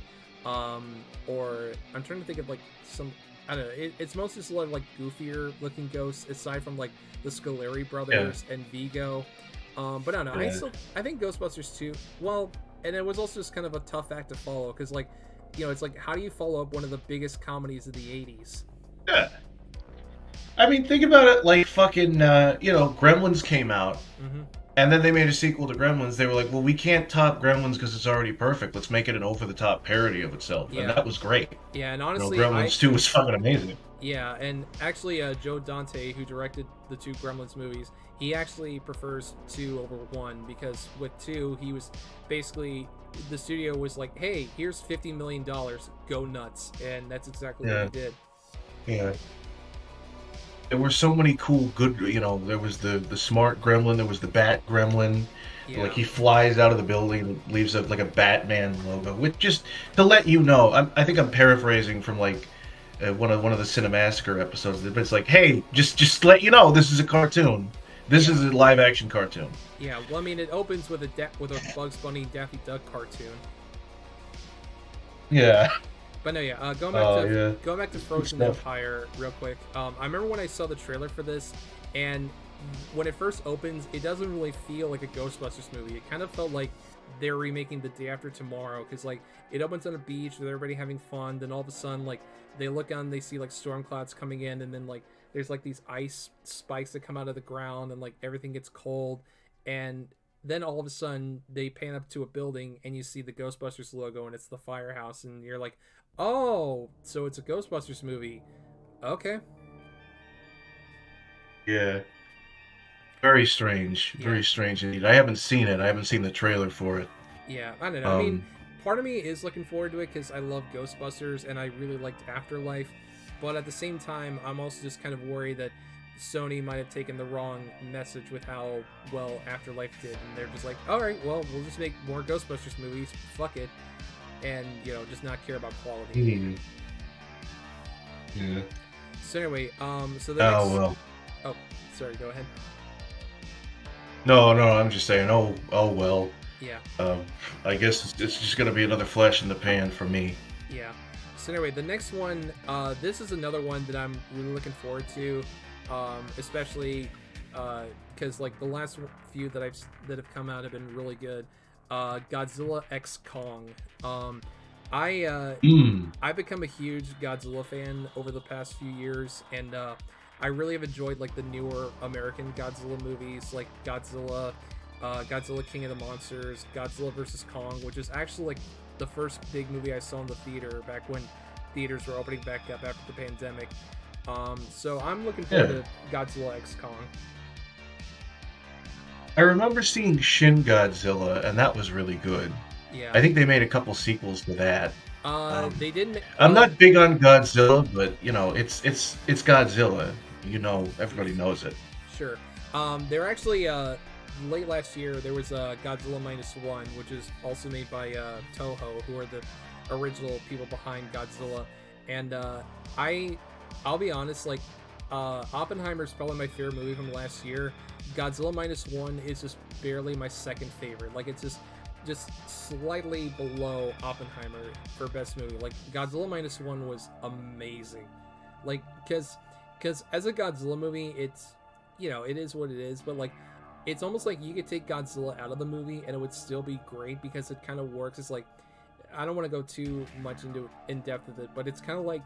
Or I'm trying to think of like some, I don't know. It's mostly just a lot of like goofier looking ghosts, aside from like the Scoleri brothers and Vigo. But I don't know. I think Ghostbusters 2. Well, and it was also just kind of a tough act to follow, because like, it's like, how do you follow up one of the biggest comedies of the 80s? Yeah. I mean, think about it, like fucking, Gremlins came out, And then they made a sequel to Gremlins. They were like, well, we can't top Gremlins because it's already perfect. Let's make it an over-the-top parody of itself. And Yeah. that was great. Yeah, and honestly, Gremlins 2 was fucking amazing. Yeah, and actually, Joe Dante, who directed the 2 Gremlins movies, he actually prefers 2 over 1 because with 2, he was basically, the studio was like, hey, here's $50 million, go nuts. And that's exactly what he did. Yeah. There were so many cool, good, there was the smart gremlin, there was the bat gremlin. Yeah. Like, he flies out of the building, leaves like a Batman logo, which just to let you know, I think I'm paraphrasing from like one of the Cinemassacre episodes, but it's like, hey, just let you know, this is a cartoon. This is a live action cartoon. Yeah, well, I mean, it opens with a Bugs Bunny Daffy Duck cartoon. Yeah. But no, yeah. Going back to Frozen Empire real quick. I remember when I saw the trailer for this, and when it first opens, it doesn't really feel like a Ghostbusters movie. It kind of felt like they're remaking The Day After Tomorrow, because like it opens on a beach with everybody having fun. Then all of a sudden, like they look on, they see like storm clouds coming in, and then like there's like these ice spikes that come out of the ground, and like everything gets cold, and then all of a sudden they pan up to a building and you see the Ghostbusters logo and it's the firehouse, and you're like, oh, so it's a Ghostbusters movie. Okay. Yeah. Very strange. Very strange indeed. I haven't seen it. I haven't seen the trailer for it. Yeah, I don't know. I mean, part of me is looking forward to it because I love Ghostbusters and I really liked Afterlife. But at the same time, I'm also just kind of worried that Sony might have taken the wrong message with how well Afterlife did. And they're just like, all right, well, we'll just make more Ghostbusters movies. Fuck it. And, just not care about quality. Yeah. So anyway, so the next... well. Oh, sorry, go ahead. No, I'm just saying, oh well. Yeah. I guess it's just going to be another flash in the pan for me. Yeah. So anyway, the next one, this is another one that I'm really looking forward to, especially because like the last few that have come out have been really good. Godzilla x Kong. I've become a huge Godzilla fan over the past few years, and I really have enjoyed like the newer American Godzilla movies, like Godzilla King of the Monsters, Godzilla vs. Kong, which is actually like the first big movie I saw in the theater back when theaters were opening back up after the pandemic. So I'm looking forward to Godzilla x Kong. I remember seeing Shin Godzilla, and that was really good. Yeah. I think they made a couple sequels to that. They didn't. I'm not big on Godzilla, but it's Godzilla. Everybody knows it. Sure. They're actually late last year. There was Godzilla -1, which is also made by Toho, who are the original people behind Godzilla. And I'll be honest, like Oppenheimer's probably my favorite movie from last year. Godzilla -1 is just barely my second favorite. Like it's just slightly below Oppenheimer for best movie. Like Godzilla -1 was amazing. Like because as a Godzilla movie, it's it is what it is, but like it's almost like you could take Godzilla out of the movie and it would still be great because it kind of works. It's like, I don't want to go too much in depth with it, but it's kind of like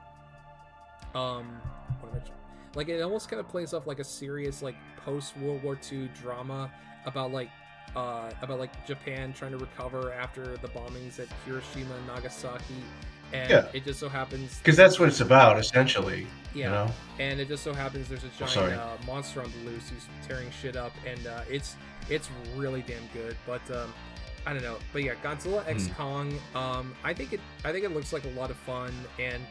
like it almost kind of plays off like a serious like post World War II drama about Japan trying to recover after the bombings at Hiroshima and Nagasaki, and it just so happens because that's what it's about essentially. Yeah, and it just so happens there's a giant monster on the loose who's tearing shit up, and it's really damn good. But I don't know, but yeah, Godzilla x Kong. I think it looks like a lot of fun, and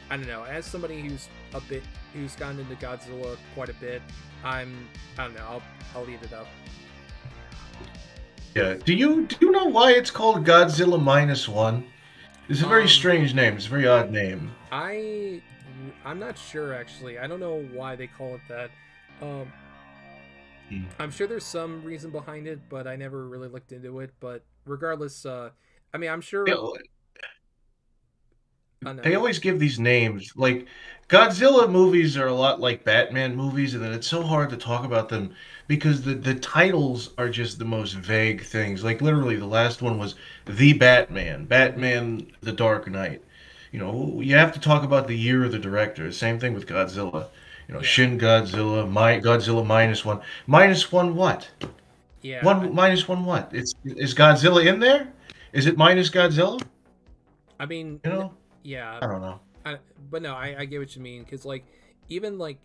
I don't know. As somebody who's gotten into Godzilla quite a bit, I don't know. I'll leave it up. Yeah. Do you know why it's called Godzilla -1? It's a very strange name. It's a very odd name. I'm not sure actually. I don't know why they call it that. I'm sure there's some reason behind it, but I never really looked into it. But regardless, I mean, I'm sure. They always give these names. Like, Godzilla movies are a lot like Batman movies, and then it's so hard to talk about them because the titles are just the most vague things. Like, literally, the last one was The Batman, The Dark Knight. You have to talk about the year of the director. Same thing with Godzilla. Shin Godzilla, Godzilla -1. -1 what? Yeah. One minus one what? Is Godzilla in there? Is it minus Godzilla? I mean, You know, yeah. I don't know. But no, I get what you mean, because like even like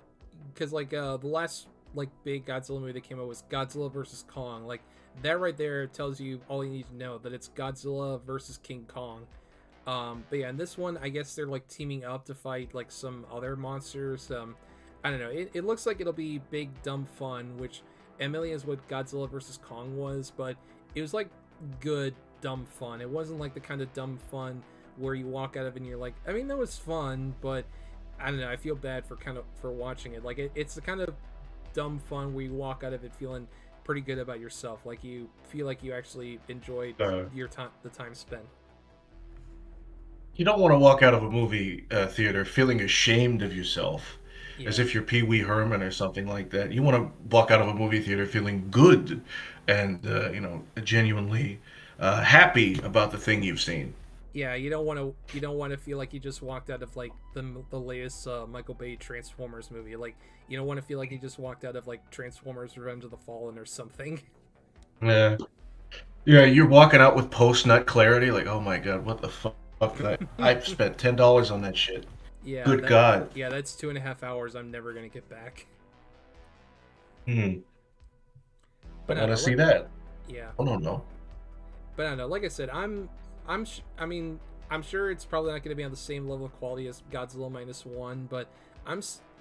because like the last like big Godzilla movie that came out was Godzilla versus Kong. Like that right there tells you all you need to know, that it's Godzilla versus King Kong. But yeah, in this one, I guess they're like teaming up to fight like some other monsters. I don't know. It looks like it'll be big dumb fun, which Emily is what Godzilla versus Kong was, but it was like good dumb fun. It wasn't like the kind of dumb fun where you walk out of it and you're like, I mean, that was fun, but I don't know. I feel bad for watching it. Like it's the kind of dumb fun where you walk out of it feeling pretty good about yourself. Like you feel like you actually enjoyed your time, the time spent. You don't want to walk out of a movie theater feeling ashamed of yourself, as Yeah. if you're Pee Wee Herman or something like that. You want to walk out of a movie theater feeling good and genuinely happy about the thing you've seen. Yeah, you don't want to feel like you just walked out of like the latest Michael Bay Transformers movie. Like you don't want to feel like you just walked out of like Transformers Revenge of the Fallen or something. Yeah, yeah. You're walking out with post nut clarity, like, oh my god, what the fuck? I've spent $10 on that shit. Yeah, Good God. yeah, that's 2.5 hours I'm never gonna get back. Hmm. But I I want to don't know, see that. yeah, I don't know. but I don't know. Like I said, I mean, I'm sure it's probably not gonna be on the same level of quality as Godzilla minus one, but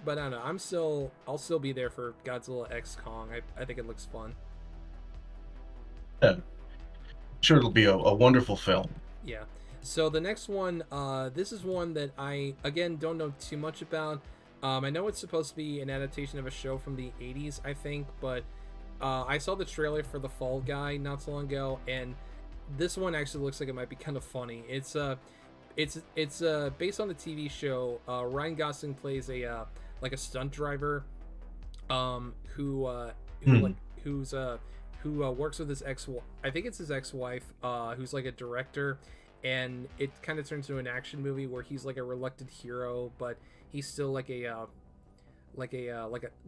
but I don't know. I'll still be there for Godzilla X Kong. I think it looks fun. Yeah. Sure, it'll be a wonderful film. Yeah. So the next one, this is one that I again don't know too much about. I know it's supposed to be an adaptation of a show from the '80s, I think, but I saw the trailer for The Fall Guy not so long ago, and this one actually looks like it might be kind of funny. It's based on the TV show. Ryan Gosling plays a like a stunt driver, Hmm. who works with his ex. I think it's his ex-wife, who's like a director, and it kind of turns into an action movie where he's like a reluctant hero, but he's still like a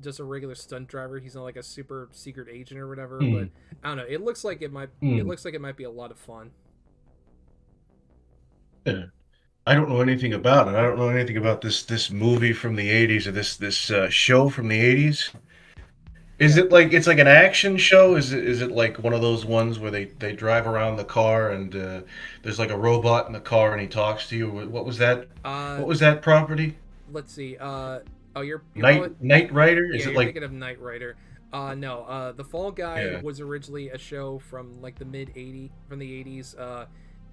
just a regular stunt driver. He's not like a super secret agent or whatever. Hmm. But I don't know. It looks like it Hmm. looks like it might be a lot of fun. Yeah. I don't know anything about it. I don't know anything about this movie from the '80s or this show from the '80s. Is Yeah. it like it's like an action show? Is it like one of those ones where they drive around the car and there's like a robot in the car and he talks to you? What was that? Uh, What was that property? let's see. Oh, you're probably, Knight Rider? Is yeah, it you're like thinking of Knight Rider. No. The Fall Guy yeah? was originally a show from like the mid '80s, from the '80s.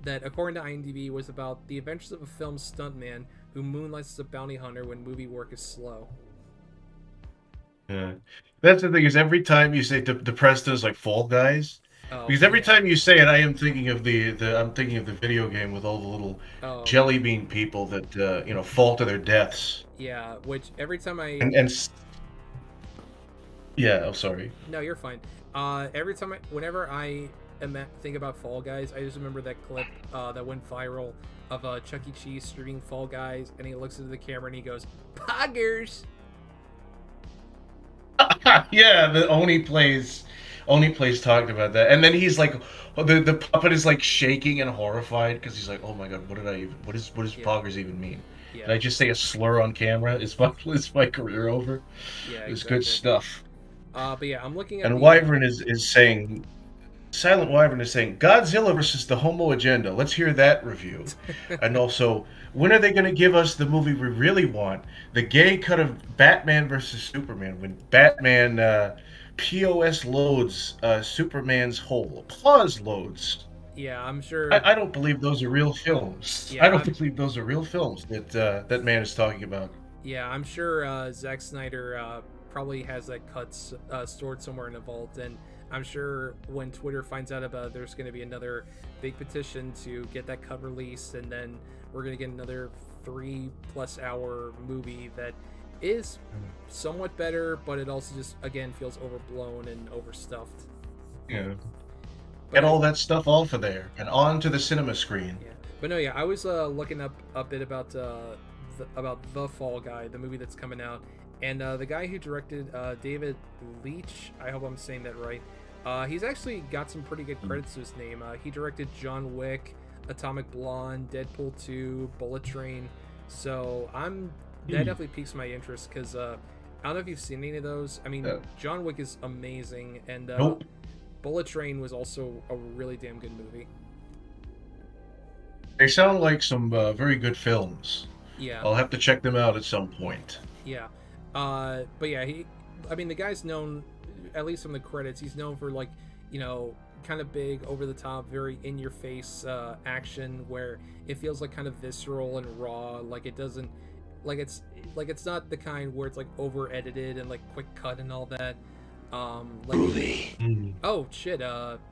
That according to IMDb was about the adventures of a film stuntman who moonlights as a bounty hunter when movie work is slow. Yeah. That's the thing is every time you say the Prestos like Fall Guys, Oh because every yeah. time you say it, I am thinking of the I'm thinking of the video game with all the little Oh jelly bean people that fall to their deaths. yeah. Which every time Yeah, oh sorry. no, you're fine. Every time whenever I think about Fall Guys, I just remember that clip that went viral of Chuck E. Cheese streaming Fall Guys, and he looks into the camera and he goes, "Poggers." Yeah, the Oni plays talked about that, and then he's like, the puppet is like shaking and horrified because he's like, oh my god, what does Yeah, poggers even mean? Did yeah, I just say a slur on camera? Is my career over? yeah, It's good exactly. stuff. But yeah, I'm looking at And the Wyvern is saying, Silent Wyvern is saying, Godzilla versus the Homo Agenda. Let's hear that review. And also, when are they going to give us the movie we really want? The gay cut of Batman versus Superman, when Batman POS loads Superman's hole. Applause loads. yeah, I'm sure. I don't believe those are real films. I Yeah, don't believe those are real films that man is talking about. I'm sure Zack Snyder probably has that cut stored somewhere in a vault, and I'm sure when Twitter finds out about it, there's going to be another big petition to get that cut released, and then we're going to get another 3+ hour movie that is somewhat better, but it also just again feels overblown and overstuffed. Yeah. But Get all that stuff off of there and on to the cinema screen. yeah, but no, yeah, I was looking up a bit about the Fall Guy, the movie that's coming out, and the guy who directed David Leitch, I hope I'm saying that right. He's actually got some pretty good credits to his name. He directed John Wick, Atomic Blonde, Deadpool 2, Bullet Train. So that definitely piques my interest because I don't know if you've seen any of those. I mean, John Wick is amazing, and Nope. Bullet Train was also a really damn good movie. They sound like some very good films. Yeah. I'll have to check them out at some point. Yeah. But yeah, the guy's known, at least from the credits, he's known for, like, kind of big, over the top, very in your face action where it feels like kind of visceral and raw. Like it doesn't, it's not the kind where it's like over edited and like quick cut and all that. Oh shit!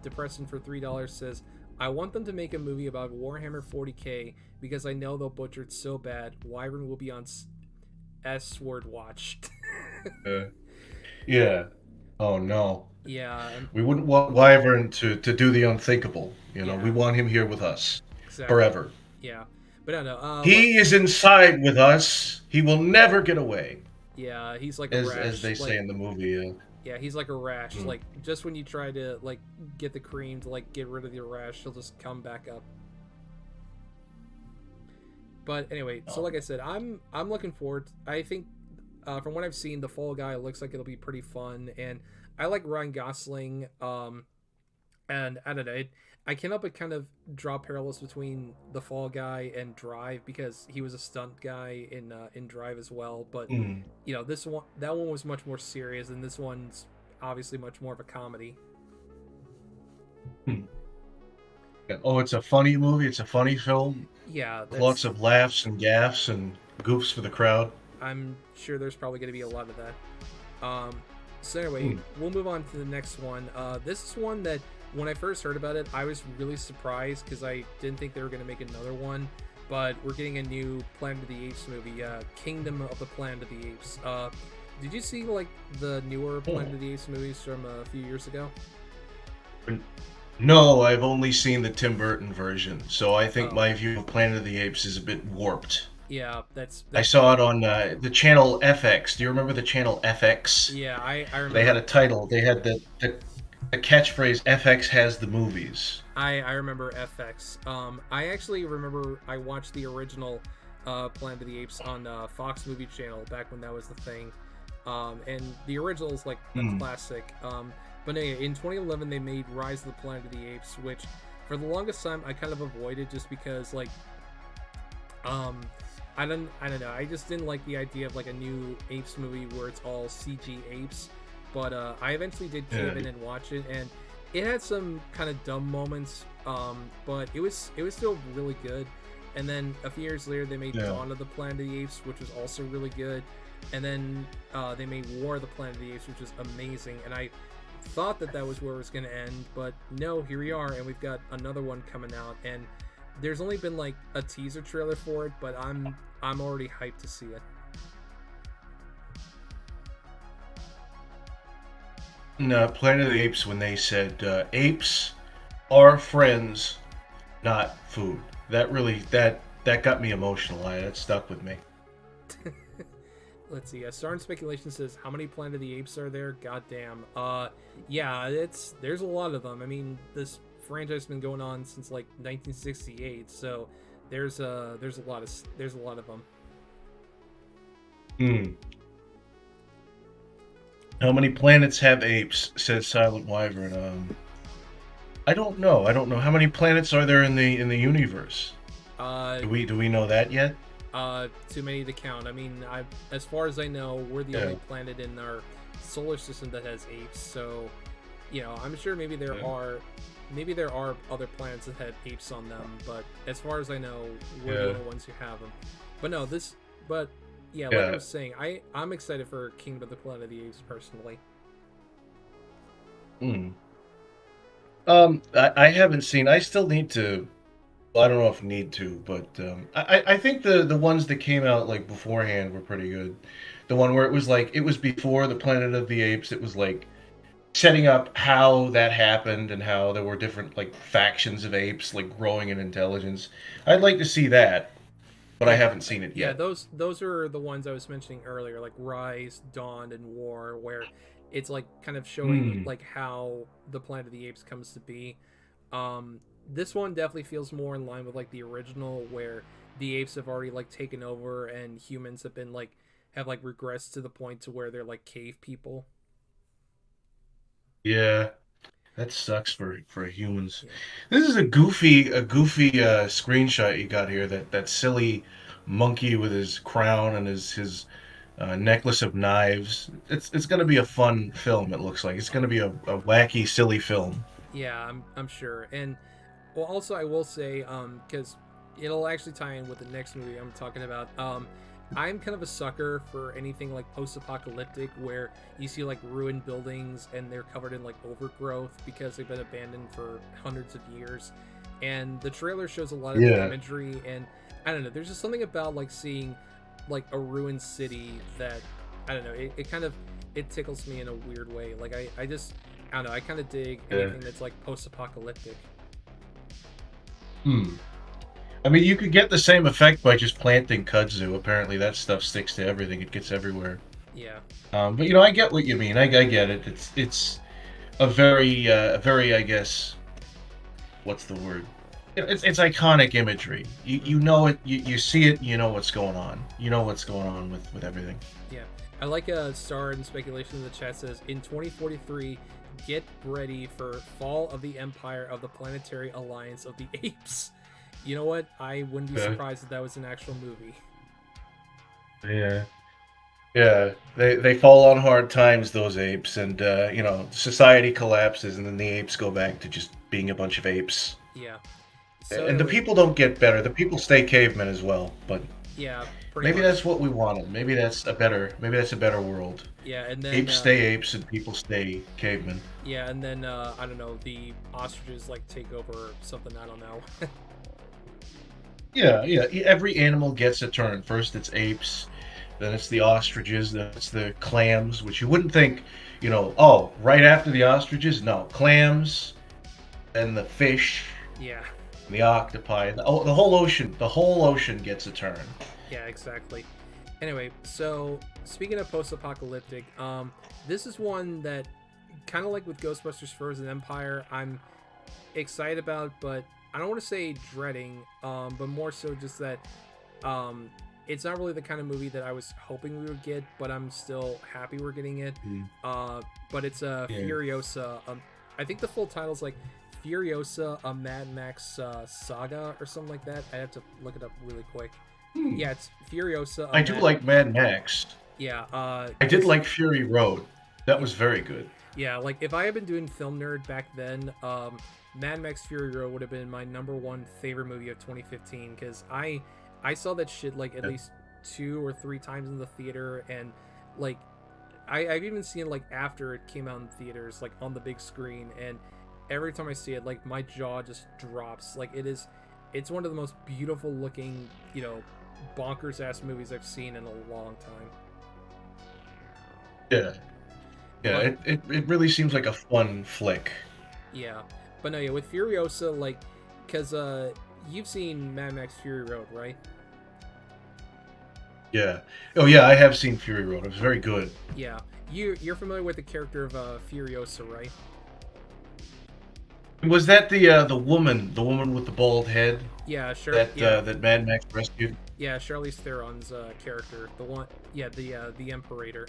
Depressing for $3 says, I want them to make a movie about Warhammer 40k because I know they'll butcher it so bad. Wyvern will be on S-word watch. Yeah. Oh no. Yeah. We wouldn't want Wyvern to do the unthinkable. Yeah. We want him here with us exactly. forever. Yeah. But I don't know. He is inside with us. He will never get away. Yeah, he's like a rash. As they say in the movie. Yeah, he's like a rash. Like, just when you try to, like, get the cream to, like, get rid of the rash, he'll just come back up. But anyway, so like I said, I'm looking forward. I think, from what I've seen, the Fall Guy looks like it'll be pretty fun, and I like Ryan Gosling. And I don't know, I can't help but kind of draw parallels between the Fall Guy and Drive because he was a stunt guy in Drive as well. But that one was much more serious, and this one's obviously much more of a comedy. Oh, it's a funny movie. It's a funny film. Yeah, lots of laughs and gaffes and goofs for the crowd. I'm sure there's probably going to be a lot of that. So anyway, we'll move on to the next one. This is one that, when I first heard about it, I was really surprised because I didn't think they were going to make another one. But we're getting a new Planet of the Apes movie, Kingdom of the Planet of the Apes. Did you see, like, the newer Planet of the Apes movies from a few years ago? No, I've only seen the Tim Burton version, so I think my view of Planet of the Apes is a bit warped. Yeah, that's I saw it on the channel FX. Do you remember the channel FX? Yeah, I remember. They had a title. They had the catchphrase, FX has the movies. I remember FX. I actually remember I watched the original Planet of the Apes on Fox Movie Channel back when that was the thing. And the original is like a classic. But anyway, in 2011 they made Rise of the Planet of the Apes, which for the longest time I kind of avoided just because, like, I don't know. I just didn't like the idea of like a new apes movie where it's all CG apes. But I eventually did cave in and watch it, and it had some kind of dumb moments, but it was still really good. And then a few years later, they made Dawn of the Planet of the Apes, which was also really good. And then they made War of the Planet of the Apes, which was amazing. And I thought that was where it was going to end, but no, here we are, and we've got another one coming out. And there's only been like a teaser trailer for it, but I'm already hyped to see it. No, Planet of the Apes, when they said apes are friends, not food. That really that got me emotional. That stuck with me. Let's see. Star and Speculation says, how many Planet of the Apes are there? Goddamn. Yeah, there's a lot of them. I mean, this franchise has been going on since like 1968, so there's a lot of them. How many planets have apes? Says Silent Wyvern. I don't know. How many planets are there in the universe? Do we know that yet? Too many to count. I mean, as far as I know, we're the only planet in our solar system that has apes. So, I'm sure maybe there are other planets that have apes on them. But as far as I know, we're the only ones who have them. But no, like I was saying, I'm excited for Kingdom of the Planet of the Apes personally. I haven't seen. I still need to. Well, I don't know if need to, but I think the ones that came out like beforehand were pretty good. The one where it was before the Planet of the Apes. It was like setting up how that happened and how there were different like factions of apes like growing in intelligence. I'd like to see that. But I haven't seen it yet. Yeah, those are the ones I was mentioning earlier, like Rise, Dawn, and War, where it's like kind of showing like how the Planet of the Apes comes to be. This one definitely feels more in line with like the original, where the apes have already like taken over and humans have been like have like regressed to the point to where they're like cave people. Yeah, that sucks for humans. Yeah. This is a goofy screenshot you got here. That silly monkey with his crown and his necklace of knives. It's gonna be a fun film. It looks like it's gonna be a wacky, silly film. Yeah, I'm sure. And well, also I will say, because it'll actually tie in with the next movie I'm talking about. I'm kind of a sucker for anything like post-apocalyptic, where you see like ruined buildings and they're covered in like overgrowth because they've been abandoned for hundreds of years. And the trailer shows a lot of the Yeah. imagery, and I don't know. There's just something about like seeing like a ruined city that I don't know. It kind of it tickles me in a weird way. Like I just I don't know. I kind of dig Yeah. anything that's like post-apocalyptic. Hmm. I mean, you could get the same effect by just planting kudzu. Apparently, that stuff sticks to everything. It gets everywhere. Yeah. But I get what you mean. I get it. It's a very, I guess, what's the word? It's iconic imagery. You know it. You see it. You know what's going on. You know what's going on with everything. Yeah, I like a star in speculation in the chat says in 2043, get ready for Fall of the Empire of the Planetary Alliance of the Apes. You know what? I wouldn't be Okay. surprised if that was an actual movie. Yeah. Yeah, they fall on hard times, those apes, and society collapses, and then the apes go back to just being a bunch of apes. Yeah. So And the anyway, people don't get better. The people stay cavemen as well. But yeah, pretty maybe much. that's what we wanted. Maybe that's a better world. Yeah, and then Apes stay apes, and people stay cavemen. yeah, and then I don't know, the ostriches like take over or something. I don't know. Yeah, yeah. Every animal gets a turn. First, it's apes. Then it's the ostriches. Then it's the clams, which you wouldn't think. Oh, right after the ostriches? No, clams, and the fish. Yeah. The octopi, the whole ocean, gets a turn. Yeah, exactly. Anyway, so speaking of post-apocalyptic, this is one that kind of like with Ghostbusters Frozen Empire, I'm excited about, but I don't want to say dreading, but more so just that it's not really the kind of movie that I was hoping we would get, but I'm still happy we're getting it. But it's Furiosa. I think the full title's like Furiosa, a Mad Max saga or something like that. I have to look it up really quick. Yeah, it's Furiosa. I do like Mad Max. Yeah. I did like Fury Road. That was very good. Yeah, like if I had been doing FilmNerd back then, Mad Max Fury Road would have been my #1 favorite movie of 2015, because I saw that shit like at least 2 or 3 times in the theater, and like I've even seen it like after it came out in theaters, like on the big screen, and every time I see it, like my jaw just drops. Like it's one of the most beautiful looking, bonkers ass movies I've seen in a long time. Yeah. Yeah, But, it really seems like a fun flick. yeah, but no, yeah, with Furiosa, like, because you've seen Mad Max Fury Road, right? Yeah. Oh yeah, I have seen Fury Road. It was very good. Yeah, you're familiar with the character of Furiosa, right? Was that the woman with the bald head Yeah, sure. that Yeah, that Mad Max rescued? yeah, Charlize Theron's character, the one, yeah, the Imperator.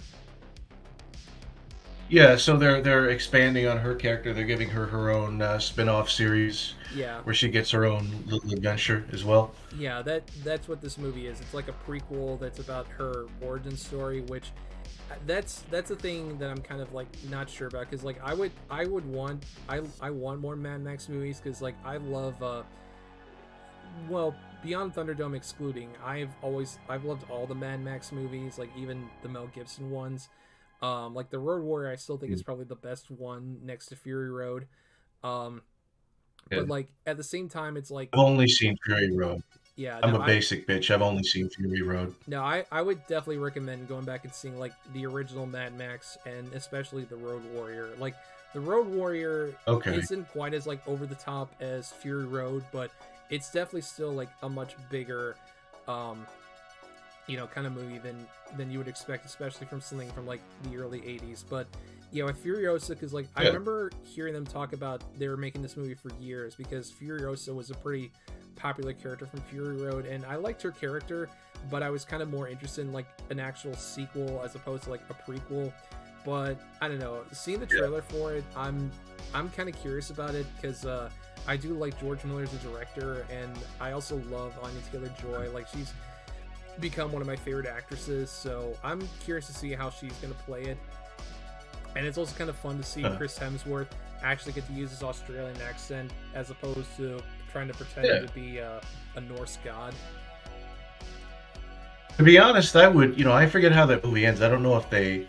Yeah, so they're expanding on her character. They're giving her her own spin-off series Yeah, where she gets her own little adventure as well. yeah, that's what this movie is. It's like a prequel that's about her origin story, which that's a thing that I'm kind of like not sure about, because like I want more Mad Max movies, because like I love well, Beyond Thunderdome excluding, I've loved all the Mad Max movies, like even the Mel Gibson ones. Like the Road Warrior, I still think is probably the best one next to Fury Road. Yeah. But like at the same time, it's like, I've only seen Fury Road. yeah, I'm no, a basic bitch. I've only seen Fury Road. I would definitely recommend going back and seeing like the original Mad Max, and especially the Road Warrior. Like the Road Warrior Okay. isn't quite as like over the top as Fury Road, but it's definitely still like a much bigger kind of movie than you would expect, especially from something from like the early 80s. But Yeah, with Furiosa, because like I remember hearing them talk about they were making this movie for years because Furiosa was a pretty popular character from Fury Road, and I liked her character, but I was kind of more interested in like an actual sequel as opposed to like a prequel. But I don't know, seeing the trailer for it, I'm kind of curious about it because I do like George Miller as a director, and I also love Anya Taylor-Joy. Like she's become one of my favorite actresses, so I'm curious to see how she's gonna play it. And it's also kind of fun to see Chris Hemsworth actually get to use his Australian accent as opposed to trying to pretend to be a Norse god. To be honest, I would, I forget how that movie ends. I don't know if they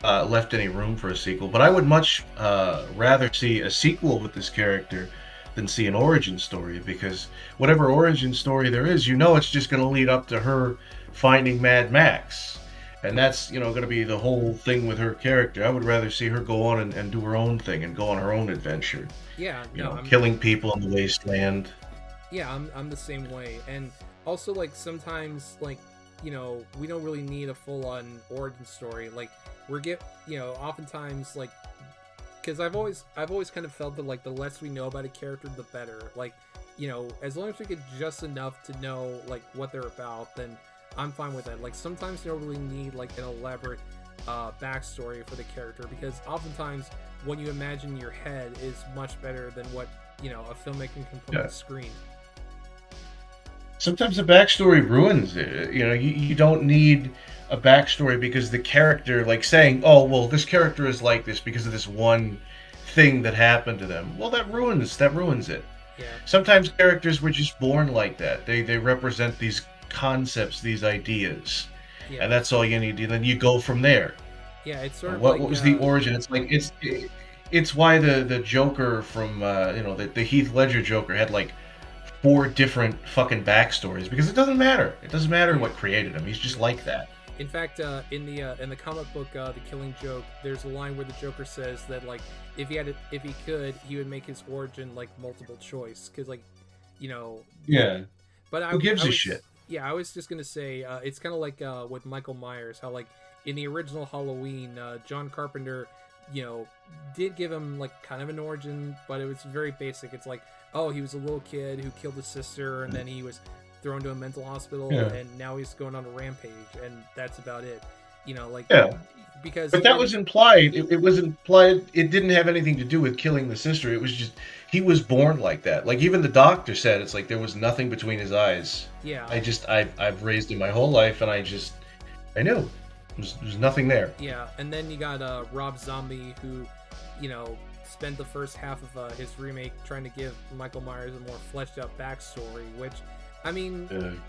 left any room for a sequel, but I would much rather see a sequel with this character than see an origin story, because whatever origin story there is, it's just going to lead up to her finding Mad Max. And that's, going to be the whole thing with her character. I would rather see her go on and do her own thing and go on her own adventure. Yeah, killing people in the wasteland. Yeah, I'm the same way. And also, like, sometimes, like, we don't really need a full-on origin story. Like, oftentimes, like, because I've always kind of felt that, like, the less we know about a character, the better. Like, as long as we get just enough to know, like, what they're about, then I'm fine with that. Like, sometimes you don't really need like an elaborate backstory for the character, because oftentimes what you imagine in your head is much better than what a filmmaker can put on the screen. Sometimes the backstory ruins it. You don't need a backstory because the character, like saying, oh well, this character is like this because of this one thing that happened to them. Well, that ruins it. Yeah. Sometimes characters were just born like that. They represent these concepts, these ideas, and that's all you need. And then you go from there. Yeah, it's sort of what was the origin? It's like it's why the Joker from the Heath Ledger Joker had like 4 different fucking backstories, because it doesn't matter. It doesn't matter what created him. He's just like that. In fact, in the comic book, The Killing Joke, there's a line where the Joker says that like if he could, he would make his origin like multiple choice, because like Yeah. But who gives a shit? Yeah, I was just gonna say it's kind of like with Michael Myers, how like in the original Halloween, John Carpenter, did give him like kind of an origin, but it was very basic. It's like, oh, he was a little kid who killed his sister, and then he was thrown to a mental hospital, and now he's going on a rampage, and that's about it. Because but that was implied. It was implied. It didn't have anything to do with killing the sister. It was just he was born like that. Like even the doctor said, it's like there was nothing between his eyes. Yeah. I've raised him my whole life, and I knew there's nothing there. Yeah, and then you got Rob Zombie, who spent the first half of his remake trying to give Michael Myers a more fleshed out backstory, which I mean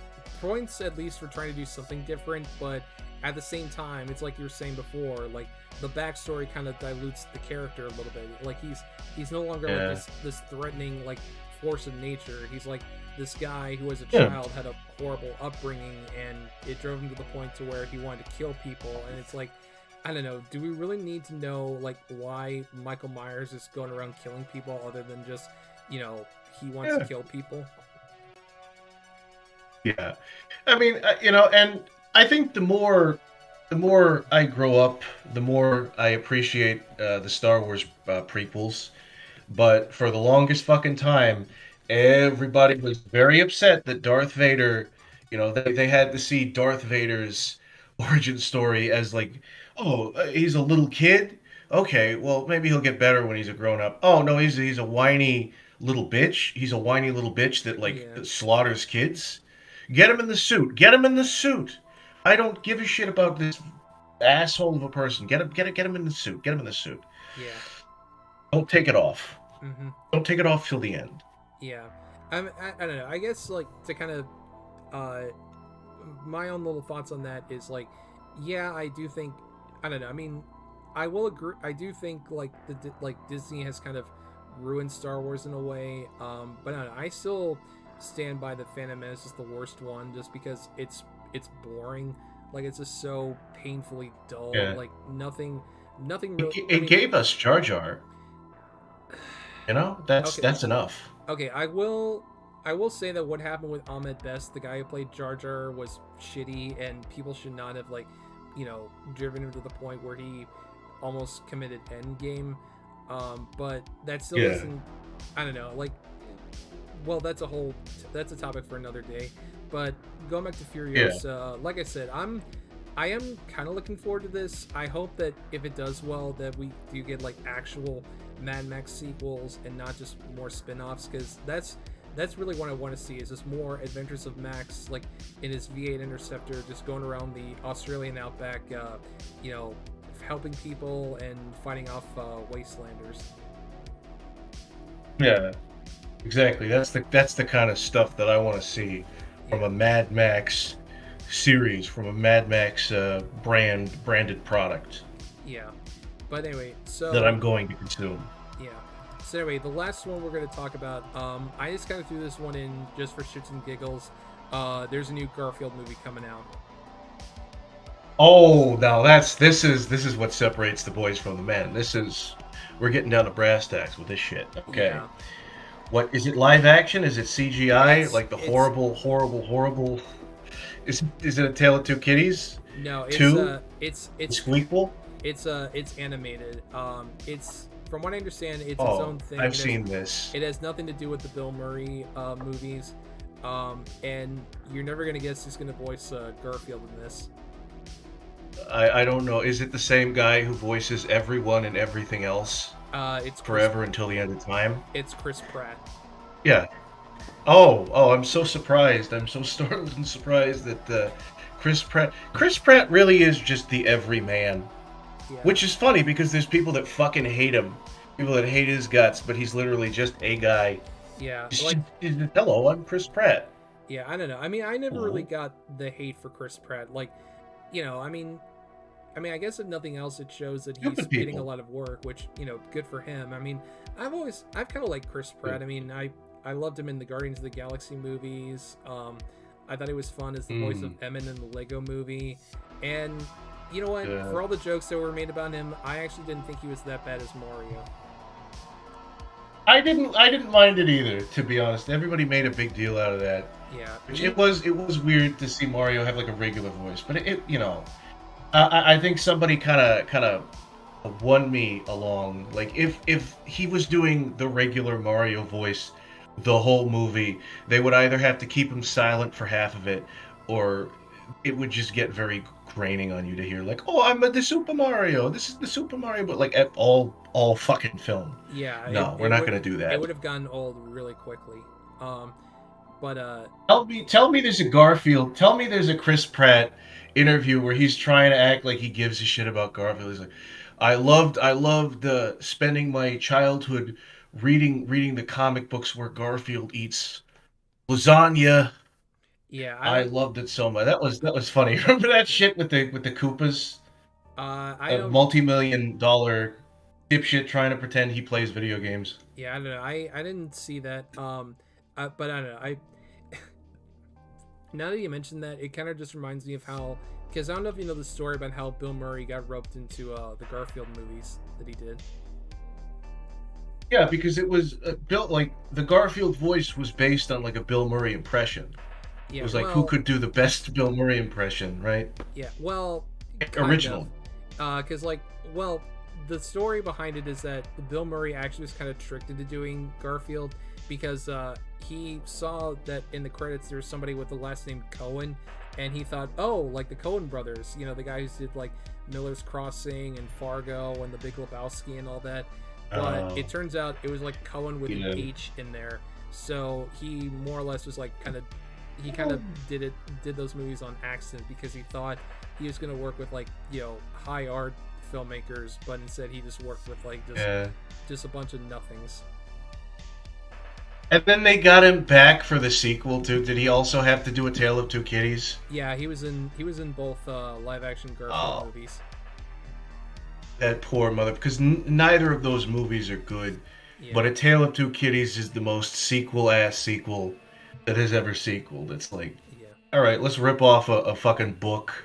points at least for trying to do something different, but at the same time, it's like you were saying before, like the backstory kind of dilutes the character a little bit. Like he's no longer like this threatening like force of nature. He's like this guy who as a child had a horrible upbringing, and it drove him to the point to where he wanted to kill people. And it's like, I don't know, do we really need to know like why Michael Myers is going around killing people other than just he wants to kill people? Yeah, I mean, and I think the more I grow up, the more I appreciate the Star Wars prequels. But for the longest fucking time, everybody was very upset that Darth Vader, they had to see Darth Vader's origin story as like, oh, he's a little kid? Okay, well, maybe he'll get better when he's a grown-up. Oh, no, he's a whiny little bitch. He's a whiny little bitch that slaughters kids. Get him in the suit. Get him in the suit. I don't give a shit about this asshole of a person. Get him in the suit. Get him in the suit. Yeah. Don't take it off. Mm-hmm. Don't take it off till the end. Yeah. I don't know. I guess like to kind of my own little thoughts on that is like, yeah, I do think, I don't know. I mean, I will agree. I do think like Disney has kind of ruined Star Wars in a way. But I don't know. I still stand by the Phantom Menace is the worst one, just because it's boring. Like it's just so painfully dull. Yeah. Like nothing really. It gave us Jar Jar. That's enough. Okay, I will say that what happened with Ahmed Best, the guy who played Jar Jar, was shitty, and people should not have driven him to the point where he almost committed Endgame, but that still Yeah. isn't. I don't know. Like, well, that's a topic for another day. But going back to Furiosa, like I said, I am kind of looking forward to this. I hope that if it does well, that we do get like actual Mad Max sequels and not just more spin-offs, because that's really what I want to see, is just more Adventures of Max, like in his V8 Interceptor, just going around the Australian outback, you know, helping people and fighting off wastelanders. Yeah, exactly. That's the kind of stuff that I want to see from a Mad Max series, from a Mad Max branded product Yeah. But anyway, so that I'm going to consume. yeah. So anyway, the last one we're going to talk about, I just kind of threw this one in just for shits and giggles. There's a new Garfield movie coming out. Oh, now this is what separates the boys from the men. We're getting down to brass tacks with this shit. Okay. Yeah. What is it? Live action? Is it CGI? It's- Like the it's- horrible. Is it A Tale of Two Kitties? No, it's Two? it's Squeakquel? it's animated. It's, from what I understand, it's its Oh, own thing. I've seen this. It has nothing to do with the Bill Murray movies. And you're never gonna guess who's gonna voice Garfield in this. I don't know. Is it the same guy who voices everyone and everything else It's forever until the end of time? It's Chris Pratt. Yeah. Oh, I'm so surprised. I'm so startled and surprised that Chris Pratt really is just the everyman. Yeah. Which is funny because there's people that fucking hate him. People that hate his guts, but he's literally just a guy. Yeah, He's like, hello, I'm Chris Pratt. yeah, I don't know. I mean, I never really Mhm. got the hate for Chris Pratt. Like, you know, I mean, I guess if nothing else, it shows that he's Stupid getting a people. lot of work, which, you know, good for him. I mean, I've kind of liked Chris Pratt. I mean, I loved him in the Guardians of the Galaxy movies. I thought he was fun as the voice of Emmett in the Lego movie. And you know what? Yeah. For all the jokes that were made about him, I actually didn't think he was that bad as Mario. I didn't mind it either, to be honest. Everybody made a big deal out of that. Yeah. Which it was weird to see Mario have like a regular voice, but it you know, I think somebody kind of won me along. Like if he was doing the regular Mario voice the whole movie, they would either have to keep him silent for half of it, or it would just get very graining on you to hear like, oh, I'm the Super Mario. This is the Super Mario, but like at all fucking film. Yeah. No, we're not gonna do that. It would have gotten old really quickly. But Tell me there's a Garfield. Tell me there's a Chris Pratt interview where he's trying to act like he gives a shit about Garfield. He's like, I loved spending my childhood reading the comic books where Garfield eats lasagna. yeah, I loved it so much. That was funny. Remember that shit with the Koopas? I A don't. multi-million-dollar dipshit trying to pretend he plays video games. Yeah, I don't know. I didn't see that. But I don't know. Now that you mentioned that, it kind of just reminds me of how, because I don't know if you know the story about how Bill Murray got roped into the Garfield movies that he did. Yeah, because it was built like the Garfield voice was based on like a Bill Murray impression. Yeah, It was like who could do the best Bill Murray impression, right? Yeah, well, Original. Because the story behind it is that Bill Murray actually was kind of tricked into doing Garfield because he saw that in the credits there was somebody with the last name Cohen, and he thought, oh, like the Coen brothers, you know, the guys who did like Miller's Crossing and Fargo and The Big Lebowski and all that. But it turns out it was like Cohen with an H in there, so he more or less was like he kind of did those movies on accident because he thought he was going to work with like, you know, high art filmmakers, but instead he just worked with like just a bunch of nothings. And then they got him back for the sequel too. Did he also have to do A Tale of Two Kitties? Yeah, he was in both live action Garfield movies. That poor mother, because neither of those movies are good. Yeah. But A Tale of Two Kitties is the most sequel-ass sequel that has ever sequeled. It's like, all right, let's rip off a fucking book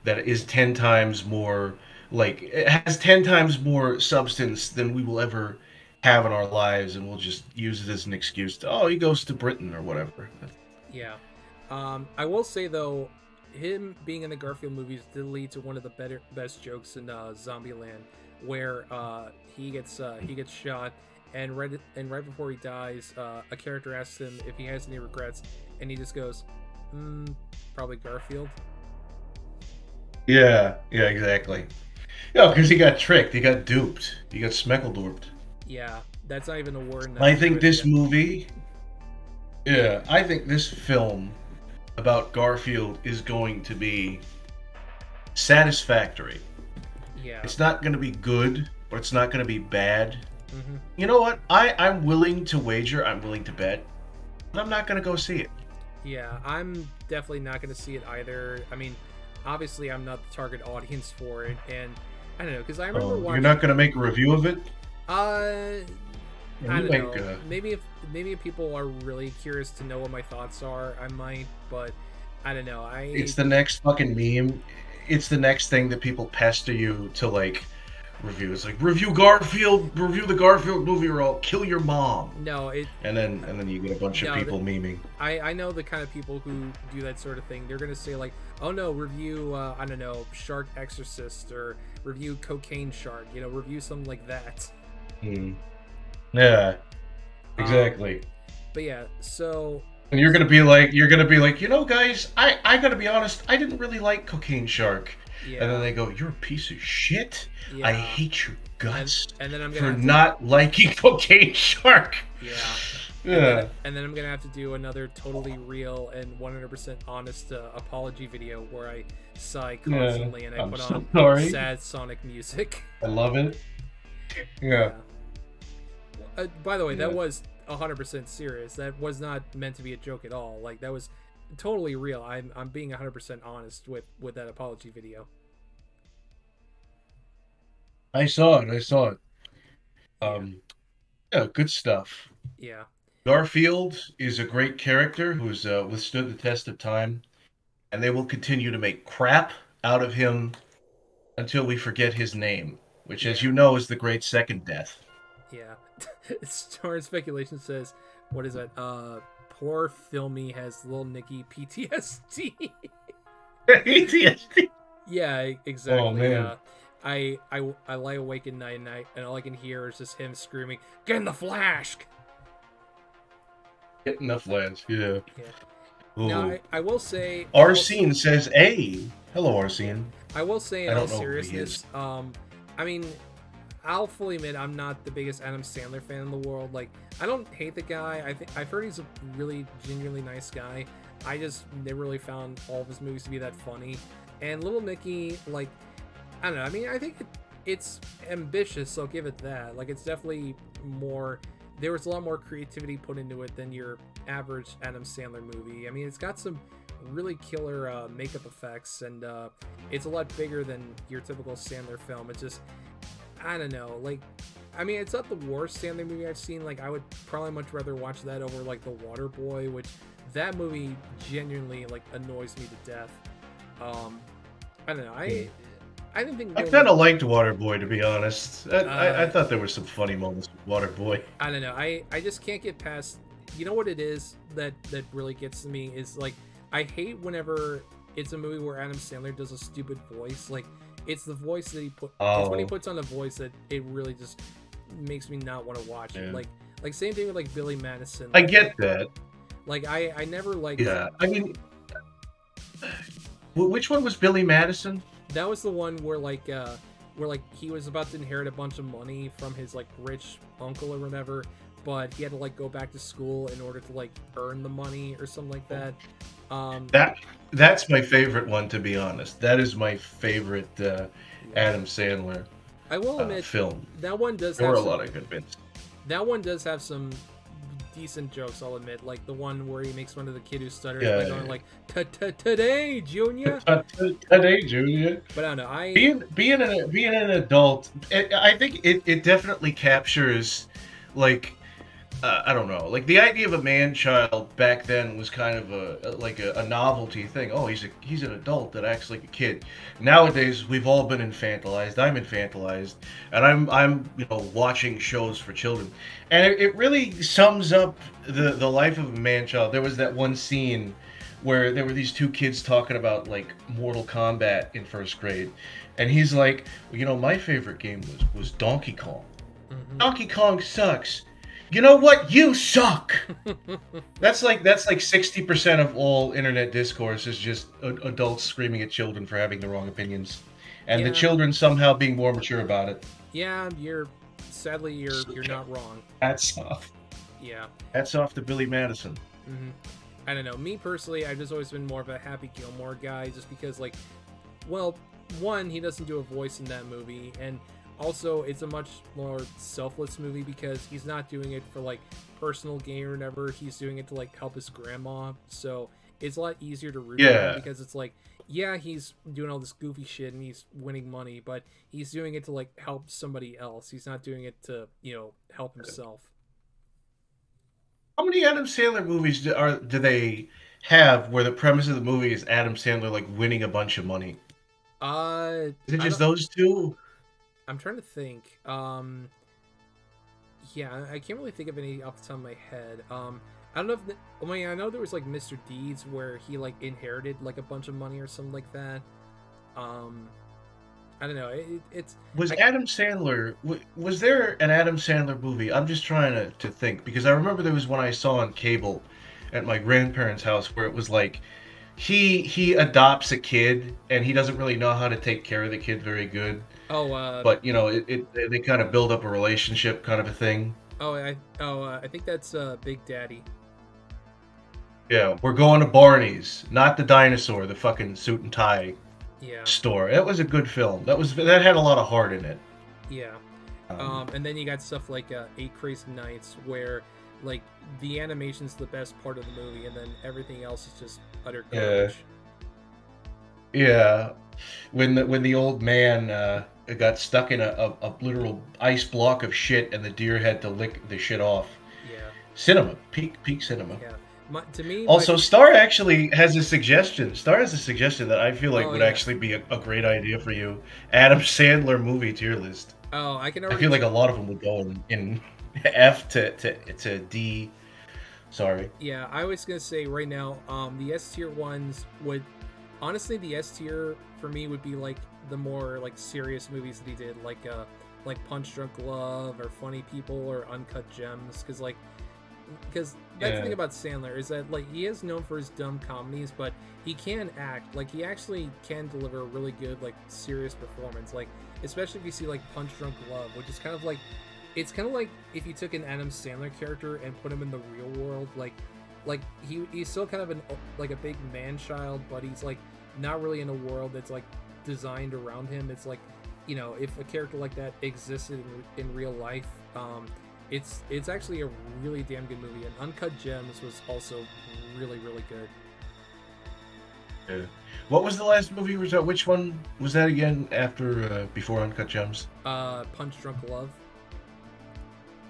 that is 10 times more, like, it has 10 times more substance than we will ever have in our lives, and we'll just use it as an excuse to, oh, he goes to Britain or whatever. Yeah. I will say, though, him being in the Garfield movies did lead to one of the best jokes in Zombieland. where he gets shot, and right before he dies, a character asks him if he has any regrets, and he just goes, probably Garfield. Yeah, exactly. No, because he got tricked. He got duped. He got smeckledorped. Yeah, that's not even a word. I think this movie... Yeah, I think this film about Garfield is going to be satisfactory. Yeah. It's not going to be good, but it's not going to be bad. Mm-hmm. You know what? I'm willing to wager, I'm willing to bet, but I'm not going to go see it. Yeah, I'm definitely not going to see it either. I mean, obviously I'm not the target audience for it, and I don't know, because I remember watching... You're not going to make a review of it? I don't know. Maybe if people are really curious to know what my thoughts are, I might, but I don't know. It's the next fucking meme. It's the next thing that people pester you to, like, review. It's like, review the Garfield movie or I'll kill your mom. No, and then you get a bunch of people memeing. I know the kind of people who do that sort of thing. They're gonna say like, oh no, review I don't know, Shark Exorcist, or review Cocaine Shark, review something like that. Yeah, exactly. But yeah, so... And you're gonna be like, guys, I gotta be honest, I didn't really like Cocaine Shark. Yeah. And then they go, you're a piece of shit. Yeah. I hate your guts and then I'm for not liking Cocaine Shark. Yeah. And then I'm gonna have to do another totally real and 100% honest apology video where I sigh constantly and I put on sad Sonic music. I love it. Yeah. By the way, that was 100% serious. That was not meant to be a joke at all. Like, that was totally real. I'm being 100% honest with that apology video. I saw it. Yeah, good stuff. Yeah. Garfield is a great character who's withstood the test of time, and they will continue to make crap out of him until we forget his name, which, as you know, is the great second death. Yeah. Star Speculation says, what is that? Poor Filmy has Little Nicky PTSD. PTSD? Yeah, exactly. Oh, man. I lie awake at night, and all I can hear is just him screaming, "Get in the flask!" Get in the flask, yeah. Now, I will say... Arsene says, hey. Hello, Arsene. I will say, in all seriousness, I mean... I'll fully admit I'm not the biggest Adam Sandler fan in the world. Like, I don't hate the guy. I've heard he's a really genuinely nice guy. I just never really found all of his movies to be that funny. And Little Nicky, like, I don't know. I mean, I think it's ambitious, so I'll give it that. Like, it's definitely more... There was a lot more creativity put into it than your average Adam Sandler movie. I mean, it's got some really killer makeup effects, and it's a lot bigger than your typical Sandler film. It's just... I don't know, like, I mean, it's not the worst Sandler movie I've seen. Like, I would probably much rather watch that over, like, The Waterboy, which that movie genuinely, like, annoys me to death. I don't know, I didn't think... I kind of liked Waterboy, to be honest. I thought there were some funny moments with Waterboy. I don't know, I just can't get past... You know what it is that really gets to me is, like, I hate whenever it's a movie where Adam Sandler does a stupid voice, like... It's the voice that he put. It's when he puts on a voice that it really just makes me not want to watch it. Like same thing with like Billy Madison. I get that. Like I never liked. Yeah, I mean, which one was Billy Madison? That was the one where he was about to inherit a bunch of money from his like rich uncle or whatever, but he had to like go back to school in order to like earn the money or something like that. That's my favorite one, to be honest. That is my favorite Adam Sandler. I will admit, film. That one does. There were a lot of good bits. That one does have some decent jokes. I'll admit, like the one where he makes fun of the kid who stutters by going like "Today, Junior." Today, Junior. But I don't know. Being an adult, I think it definitely captures like. I don't know. Like the idea of a man-child back then was kind of a novelty thing. Oh, he's an adult that acts like a kid. Nowadays, we've all been infantilized. I'm infantilized, and I'm watching shows for children, and it really sums up the life of a man-child. There was that one scene where there were these two kids talking about like Mortal Kombat in first grade, and he's like, well, you know, my favorite game was Donkey Kong. Mm-hmm. Donkey Kong sucks. You know what? You suck. That's like 60% of all internet discourse is just adults screaming at children for having the wrong opinions, and the children somehow being more mature about it. Yeah, sadly you're not wrong. Hats off. Yeah. Hats off to Billy Madison. Mm-hmm. I don't know. Me personally, I've just always been more of a Happy Gilmore guy, just because, like, well, one, he doesn't do a voice in that movie, and also it's a much more selfless movie because he's not doing it for like personal gain or whatever. He's doing it to like help his grandma, so it's a lot easier to root for him because it's like, yeah, he's doing all this goofy shit and he's winning money, but he's doing it to like help somebody else. He's not doing it to, help himself. How many Adam Sandler movies do they have where the premise of the movie is Adam Sandler like winning a bunch of money? Is it just those two? I'm trying to think. Yeah, I can't really think of any off the top of my head. I don't know if I know there was like Mr. Deeds where he like inherited like a bunch of money or something like that. I don't know. Adam Sandler? Was there an Adam Sandler movie? I'm just trying to think because I remember there was one I saw on cable at my grandparents' house where it was like he adopts a kid and he doesn't really know how to take care of the kid very good. But they kind of build up a relationship, kind of a thing. I think that's Big Daddy. Yeah, we're going to Barney's, not the dinosaur, the fucking suit and tie store. That was a good film. That had a lot of heart in it. Yeah. And then you got stuff like 8 Crazy Nights, where like the animation's the best part of the movie, and then everything else is just utter garbage. Yeah. When the old man got stuck in a literal ice block of shit, and the deer had to lick the shit off. Yeah. Cinema, peak cinema. Yeah. To me, also, Star actually has a suggestion. Star has a suggestion that I feel like would actually be a great idea for you. Adam Sandler movie tier list. Oh, I feel like a lot of them would go in F to D. Sorry. Yeah, I was gonna say right now, the S tier ones would honestly, the S tier for me would be like the more like serious movies that he did, like Punch Drunk Love or Funny People or Uncut Gems, because that's the thing about Sandler is that like he is known for his dumb comedies, but he can act. Like he actually can deliver a really good like serious performance. Like especially if you see like Punch Drunk Love, which is kind of like if you took an Adam Sandler character and put him in the real world, like he's still kind of a big man child, but he's like not really in a world that's like designed around him. It's like, if a character like that existed in real life, it's actually a really damn good movie. And Uncut Gems was also really, really good. Yeah. What was the last movie? Which one was that again? Before Uncut Gems? Punch Drunk Love.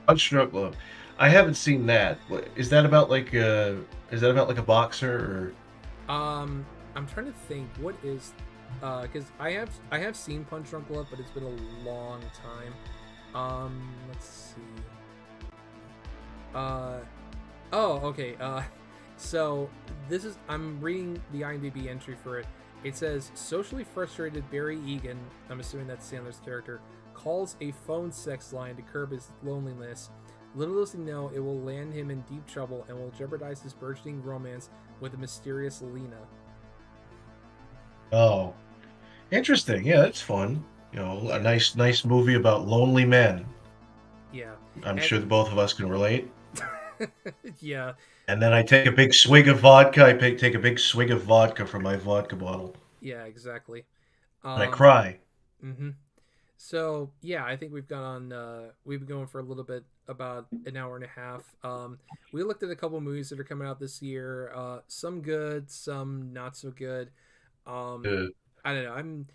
Punch Drunk Love. I haven't seen that. Is that about like a boxer or? I'm trying to think. What is? Because I have seen Punch Drunk Love, but it's been a long time. Let's see. Okay. So I'm reading the IMDb entry for it. It says, socially frustrated Barry Egan, I'm assuming that's Sandler's character, calls a phone sex line to curb his loneliness. Little does he know it will land him in deep trouble and will jeopardize his burgeoning romance with the mysterious Lena. Oh, interesting. Yeah, that's fun. A nice movie about lonely men. Yeah. I'm sure the both of us can relate. Yeah. And then I take a big swig of vodka. Take a big swig of vodka from my vodka bottle. Yeah, exactly. And I cry. Mm-hmm. So yeah, I think we've been going for a little bit, about an hour and a half. We looked at a couple movies that are coming out this year. Some good, some not so good. I don't know.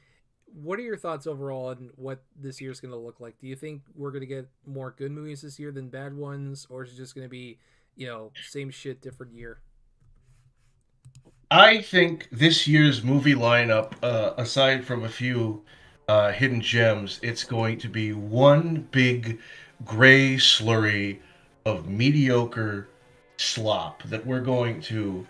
What are your thoughts overall on what this year's going to look like? Do you think we're going to get more good movies this year than bad ones, or is it just going to be, same shit, different year? I think this year's movie lineup, aside from a few hidden gems, it's going to be one big gray slurry of mediocre slop that we're going to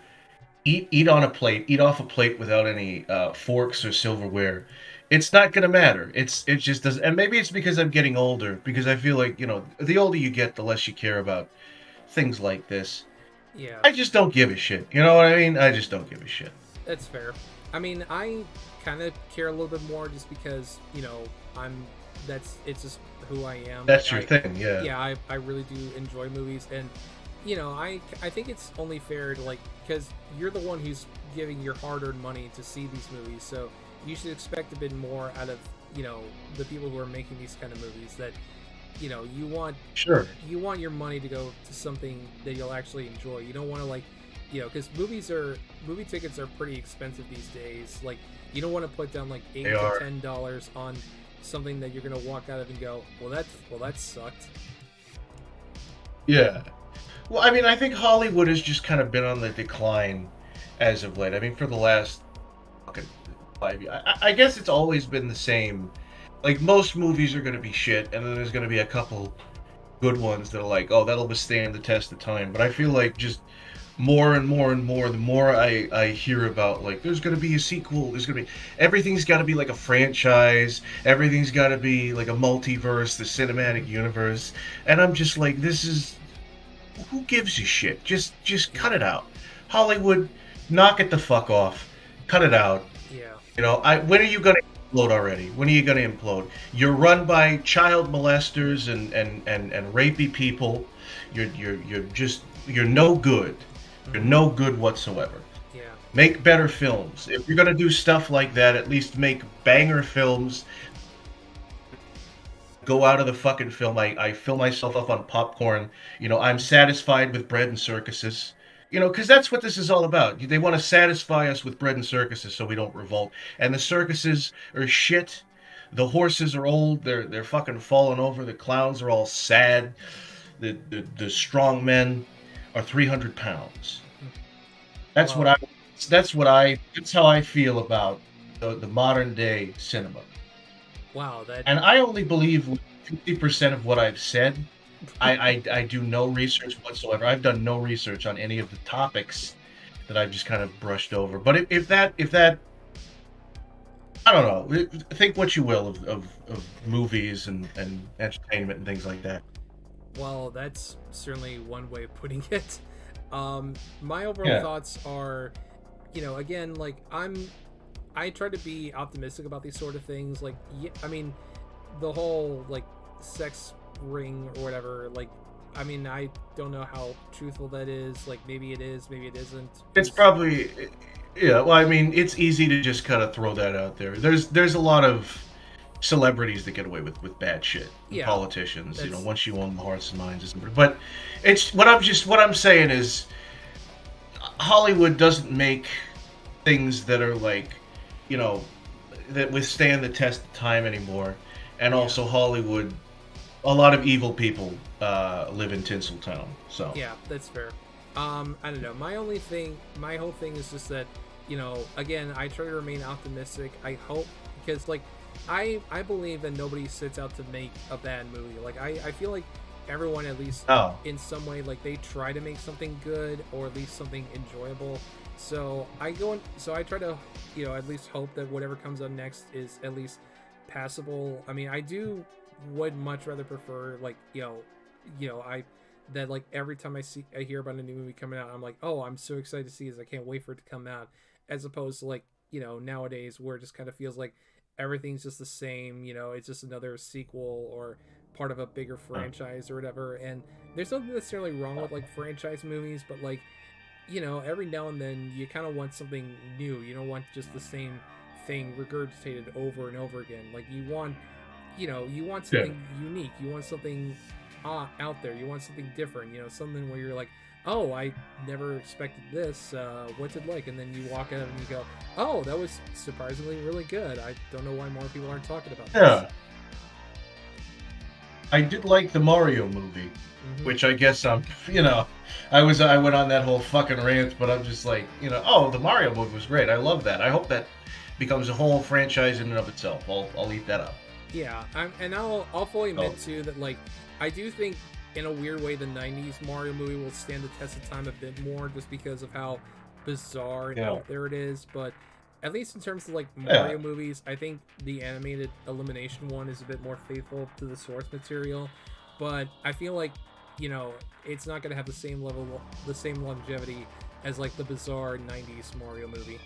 eat on a plate, eat off a plate without any forks or silverware. It's not gonna matter. It just does, and maybe it's because I'm getting older. Because I feel like the older you get, the less you care about things like this. Yeah, I just don't give a shit. You know what I mean? I just don't give a shit. that's fair. I mean, I kind of care a little bit more just because it's just who I am. That's Like, your thing, yeah. yeah, I really do enjoy movies, and I think it's only fair to, like, because you're the one who's giving your hard-earned money to see these movies, so you should expect a bit more out of the people who are making these kind of movies. That you want Sure. you want your money to go to something that you'll actually enjoy. You don't want to, like, because movie tickets are pretty expensive these days. Like, you don't want to put down like $8 to $10 on something that you're gonna walk out of and go, that sucked. Yeah. Well, I mean, I think Hollywood has just kind of been on the decline as of late. I mean, for the last fucking 5 years. I guess it's always been the same. Like, most movies are going to be shit, and then there's going to be a couple good ones that are like, oh, that'll withstand the test of time. But I feel like just more and more and more, the more I hear about, like, there's going to be a sequel, there's going to be, everything's got to be like a franchise, everything's got to be like a multiverse, the cinematic universe, and I'm just like, this is, who gives a shit? Just cut it out. Hollywood, knock it the fuck off. Cut it out. Yeah. When are you going to implode already? When are you going to implode? You're run by child molesters and rapey people. You're no good. You're no good whatsoever. Yeah. Make better films. If you're gonna do stuff like that, at least make banger films. Go out of the fucking film. I fill myself up on popcorn. I'm satisfied with bread and circuses. Because that's what this is all about. They want to satisfy us with bread and circuses so we don't revolt. And the circuses are shit. The horses are old. They're fucking falling over. The clowns are all sad. The strong men are 300 pounds. That's that's how I feel about the modern day cinema. Wow, and I only believe 50% of what I've said. I do no research whatsoever. I've done no research on any of the topics that I've just kind of brushed over. But if that I don't know, think what you will of movies and entertainment and things like that. Well, that's certainly one way of putting it. My overall thoughts are, again, like, I try to be optimistic about these sort of things. Like, I mean, the whole, like, sex ring or whatever, like, I mean, I don't know how truthful that is. Like, maybe it is, maybe it isn't. It's probably, yeah, well, I mean, it's easy to just kind of throw that out there. There's a lot of celebrities that get away with bad shit. Yeah, politicians, once you own the hearts and minds, but it's what I'm saying is Hollywood doesn't make things that are like, that withstand the test of time anymore. And also Hollywood, a lot of evil people live in Tinseltown. So yeah, that's fair. I don't know. My whole thing is just that, again, I try to remain optimistic. I hope, because, like, I believe that nobody sets out to make a bad movie. Like, I feel like everyone, at least in some way, like, they try to make something good or at least something enjoyable. So I try to, at least hope that whatever comes up next is at least passable. I mean, I would much rather prefer, like, that, like, every time I hear about a new movie coming out, I'm like, oh, I'm so excited to see this. I can't wait for it to come out. As opposed to, like, nowadays where it just kind of feels like everything's just the same, it's just another sequel or part of a bigger franchise or whatever. And there's nothing necessarily wrong with, like, franchise movies, but, like, every now and then you kind of want something new. You don't want just the same thing regurgitated over and over again. Like, you want something unique. You want something out there. You want something different, something where you're like, oh, I never expected this. What's it like? And then you walk out and you go, oh, that was surprisingly really good. I don't know why more people aren't talking about this. Yeah. I did like the Mario movie, which I guess I went on that whole fucking rant, but I'm just like, oh, the Mario movie was great. I love that. I hope that becomes a whole franchise in and of itself. I'll eat that up. Yeah, I'll fully admit too that, like, I do think in a weird way the 90s Mario movie will stand the test of time a bit more, just because of how bizarre and Yeah. out there it is, but at least in terms of like Yeah. Mario movies, I think the animated Illumination one is a bit more faithful to the source material. But I feel like, you know, it's not going to have the same longevity as like the bizarre 90s Mario movie.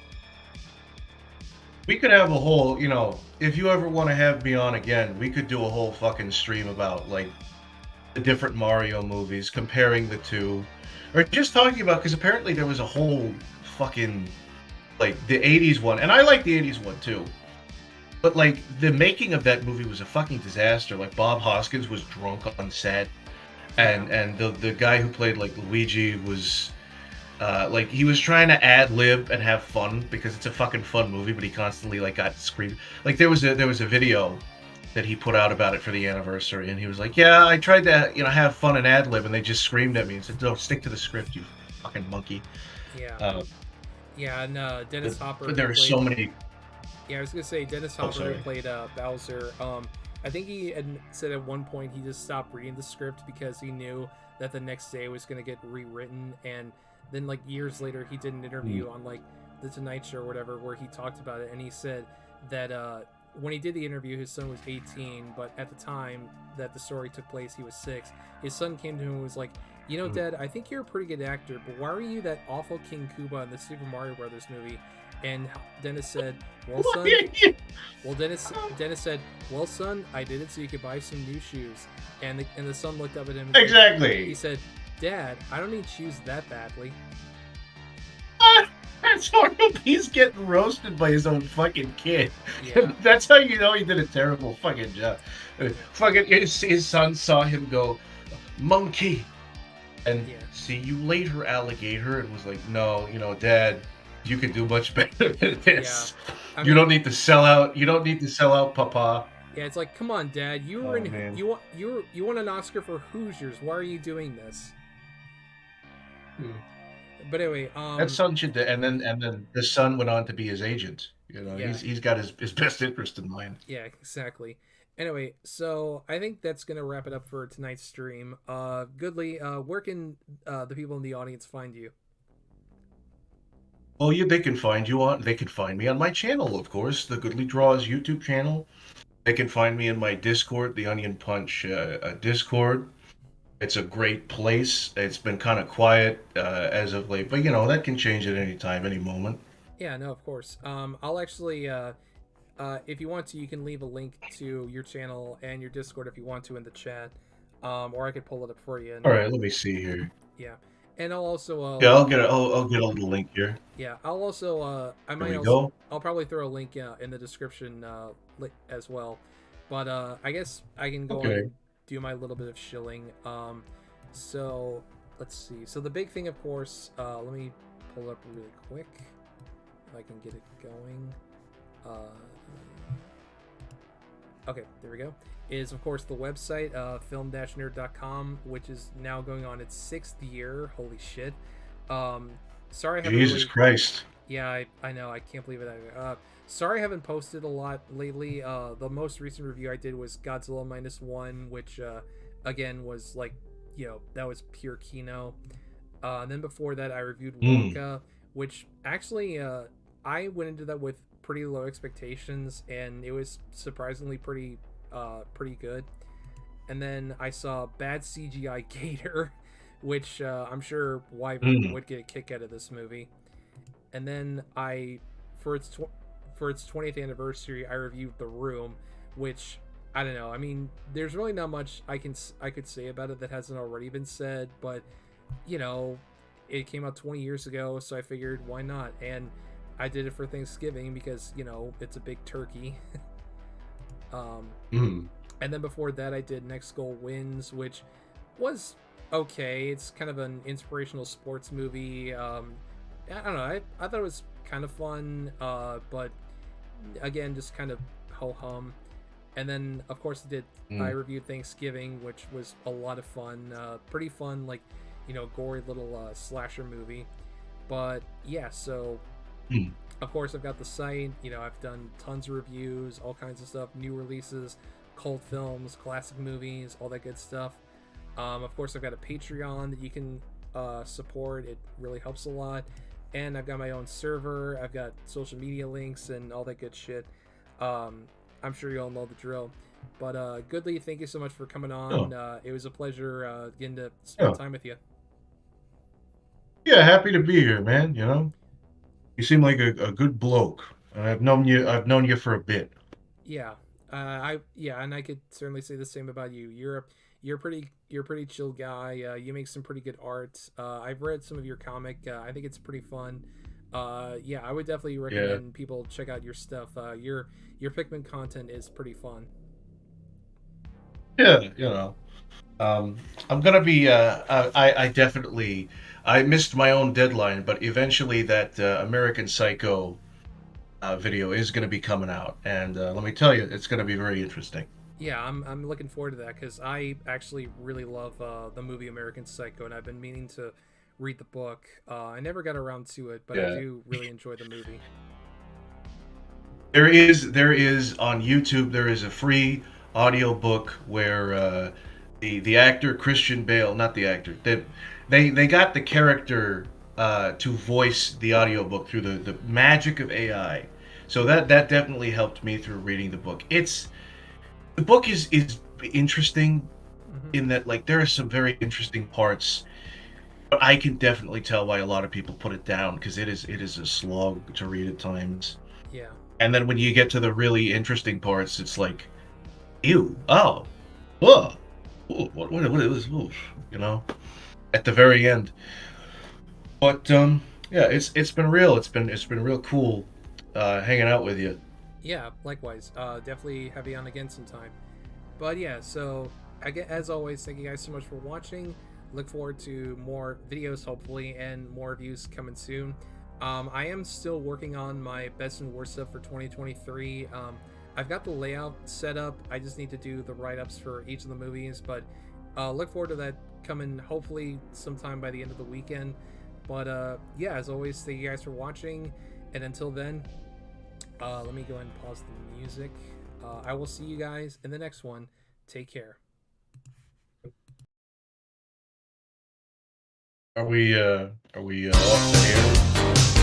We could have a whole, you know, if you ever want to have me on again, we could do a whole fucking stream about like the different Mario movies, comparing the two, or just talking about, because apparently there was a whole fucking like the 80s one, and I like the 80s one too. But like the making of that movie was a fucking disaster. Like Bob Hoskins was drunk on set, and the guy who played like Luigi was like he was trying to ad lib and have fun because it's a fucking fun movie, but he constantly like got screamed. Like there was a video that he put out about it for the anniversary, and he was like, "Yeah, I tried to have fun and ad lib, and they just screamed at me and said, no, stick to the script, you fucking monkey." Yeah. Yeah, and Dennis Hopper. But there are so many. Yeah, I was gonna say Dennis Hopper who played Bowser. I think he had said at one point he just stopped reading the script because he knew that the next day it was gonna get rewritten, and then like years later he did an interview on like the Tonight Show or whatever where he talked about it, and he said that when he did the interview his son was 18, but at the time that the story took place he was 6. His son came to him and was like, "You know, Dad, I think you're a pretty good actor, but why were you that awful King Koopa in the Super Mario Brothers movie?" And Dennis said, "Well, son." Dennis said, "Well, son, I did it so you could buy some new shoes." And the son looked up at him. And Exactly. he said, "Dad, I don't need shoes that badly." That's horrible. He's getting roasted by his own fucking kid. Yeah. That's how you know he did a terrible fucking job. Fucking his son saw him go, "Monkey," and "See you later, alligator," and was like, "No, Dad, you can do much better than this. Yeah. You don't need to sell out. You don't need to sell out, Papa." Yeah, it's like, come on, Dad. You were you won an Oscar for Hoosiers. Why are you doing this? But anyway, that son should, and then the son went on to be his agent. He's got his best interest in mind. Yeah, exactly. Anyway, so I think that's gonna wrap it up for tonight's stream. Goodly, where can the people in the audience find you? Oh, yeah, they can find me on my channel, of course, the Goodly Draws YouTube channel. They can find me in my Discord, the Onion Punch Discord. It's a great place. It's been kind of quiet as of late, but that can change at any time, any moment. Yeah, no, of course. I'll actually, if you want to, you can leave a link to your channel and your Discord if you want to in the chat, or I could pull it up for you. All right, let me see here. Yeah, and I'll also I'll get a little link here. Yeah, I'll also I'll probably throw a link in the description as well. But I guess I can go on and do my little bit of shilling. So let's see. So the big thing, of course, let me pull it up really quick if I can get it going. Okay, there we go. Is of course the website film-nerd.com, which is now going on its 6th year. Holy shit. Sorry, I haven't Jesus Christ. Yeah, I know. I can't believe it either. Sorry I haven't posted a lot lately. The most recent review I did was Godzilla -1, which, again, was like, that was pure Kino. And then before that, I reviewed Wonka, which actually, I went into that with pretty low expectations, and it was surprisingly pretty good. And then I saw Bad CGI Gator, which I'm sure Wyvern would get a kick out of this movie. And then for its 20th anniversary, I reviewed The Room, which I don't know. I mean, there's really not much I could say about it that hasn't already been said, but it came out 20 years ago, so I figured why not? And I did it for Thanksgiving because it's a big turkey. And then before that, I did Next Goal Wins, which was okay. It's kind of an inspirational sports movie. I don't know. I thought it was kind of fun, but again, just kind of ho-hum. And then, of course, I reviewed Thanksgiving, which was a lot of fun. Pretty fun, like, gory little slasher movie. But yeah, so of course I've got the site. I've done tons of reviews, all kinds of stuff, new releases, cult films, classic movies, all that good stuff. Of course, I've got a Patreon that you can support. It really helps a lot. and I've got my own server. I've got social media links and all that good shit. I'm sure you all know the drill. But Goodly, thank you so much for coming on. Oh. It was a pleasure getting to spend Yeah. time with you. Yeah, happy to be here, man. You know, you seem like a good bloke, and I've known you. I've known you for a bit. Yeah, and I could certainly say the same about you. You're a pretty chill guy. You make some pretty good art. I've read some of your comic. I think it's pretty fun. Yeah, I would definitely Yeah. recommend people check out your stuff. Your Pikmin content is pretty fun. Yeah. You know, um, I'm gonna be. I definitely. I missed my own deadline, but eventually that American Psycho video is gonna be coming out, and let me tell you, it's gonna be very interesting. Yeah, I'm looking forward to that because I actually really love the movie American Psycho, and I've been meaning to read the book. I never got around to it, but I Yeah. do really enjoy the movie. There is on YouTube. There is a free audio book where the actor Christian Bale, not the actor, they got the character to voice the audiobook through the magic of AI. So that definitely helped me through reading the book. The book is interesting Hmm. in that like there are some very interesting parts, but I can definitely tell why a lot of people put it down because it is a slog to read at times. Yeah. And then when you get to the really interesting parts, it's like, ew, oh, whoa, what is this? Ooh, you know, at the very end. But yeah, it's been real. It's been real cool hanging out with you. Yeah, likewise. Definitely have you on again sometime. But yeah, so as always, thank you guys so much for watching. Look forward to more videos, hopefully, and more reviews coming soon. I am still working on my best and worst stuff for 2023. I've got the layout set up. I just need to do the write-ups for each of the movies, but look forward to that coming hopefully sometime by the end of the weekend. But yeah, as always, thank you guys for watching, and until then, let me go ahead and pause the music. I will see you guys in the next one. Take care. Are we off the air?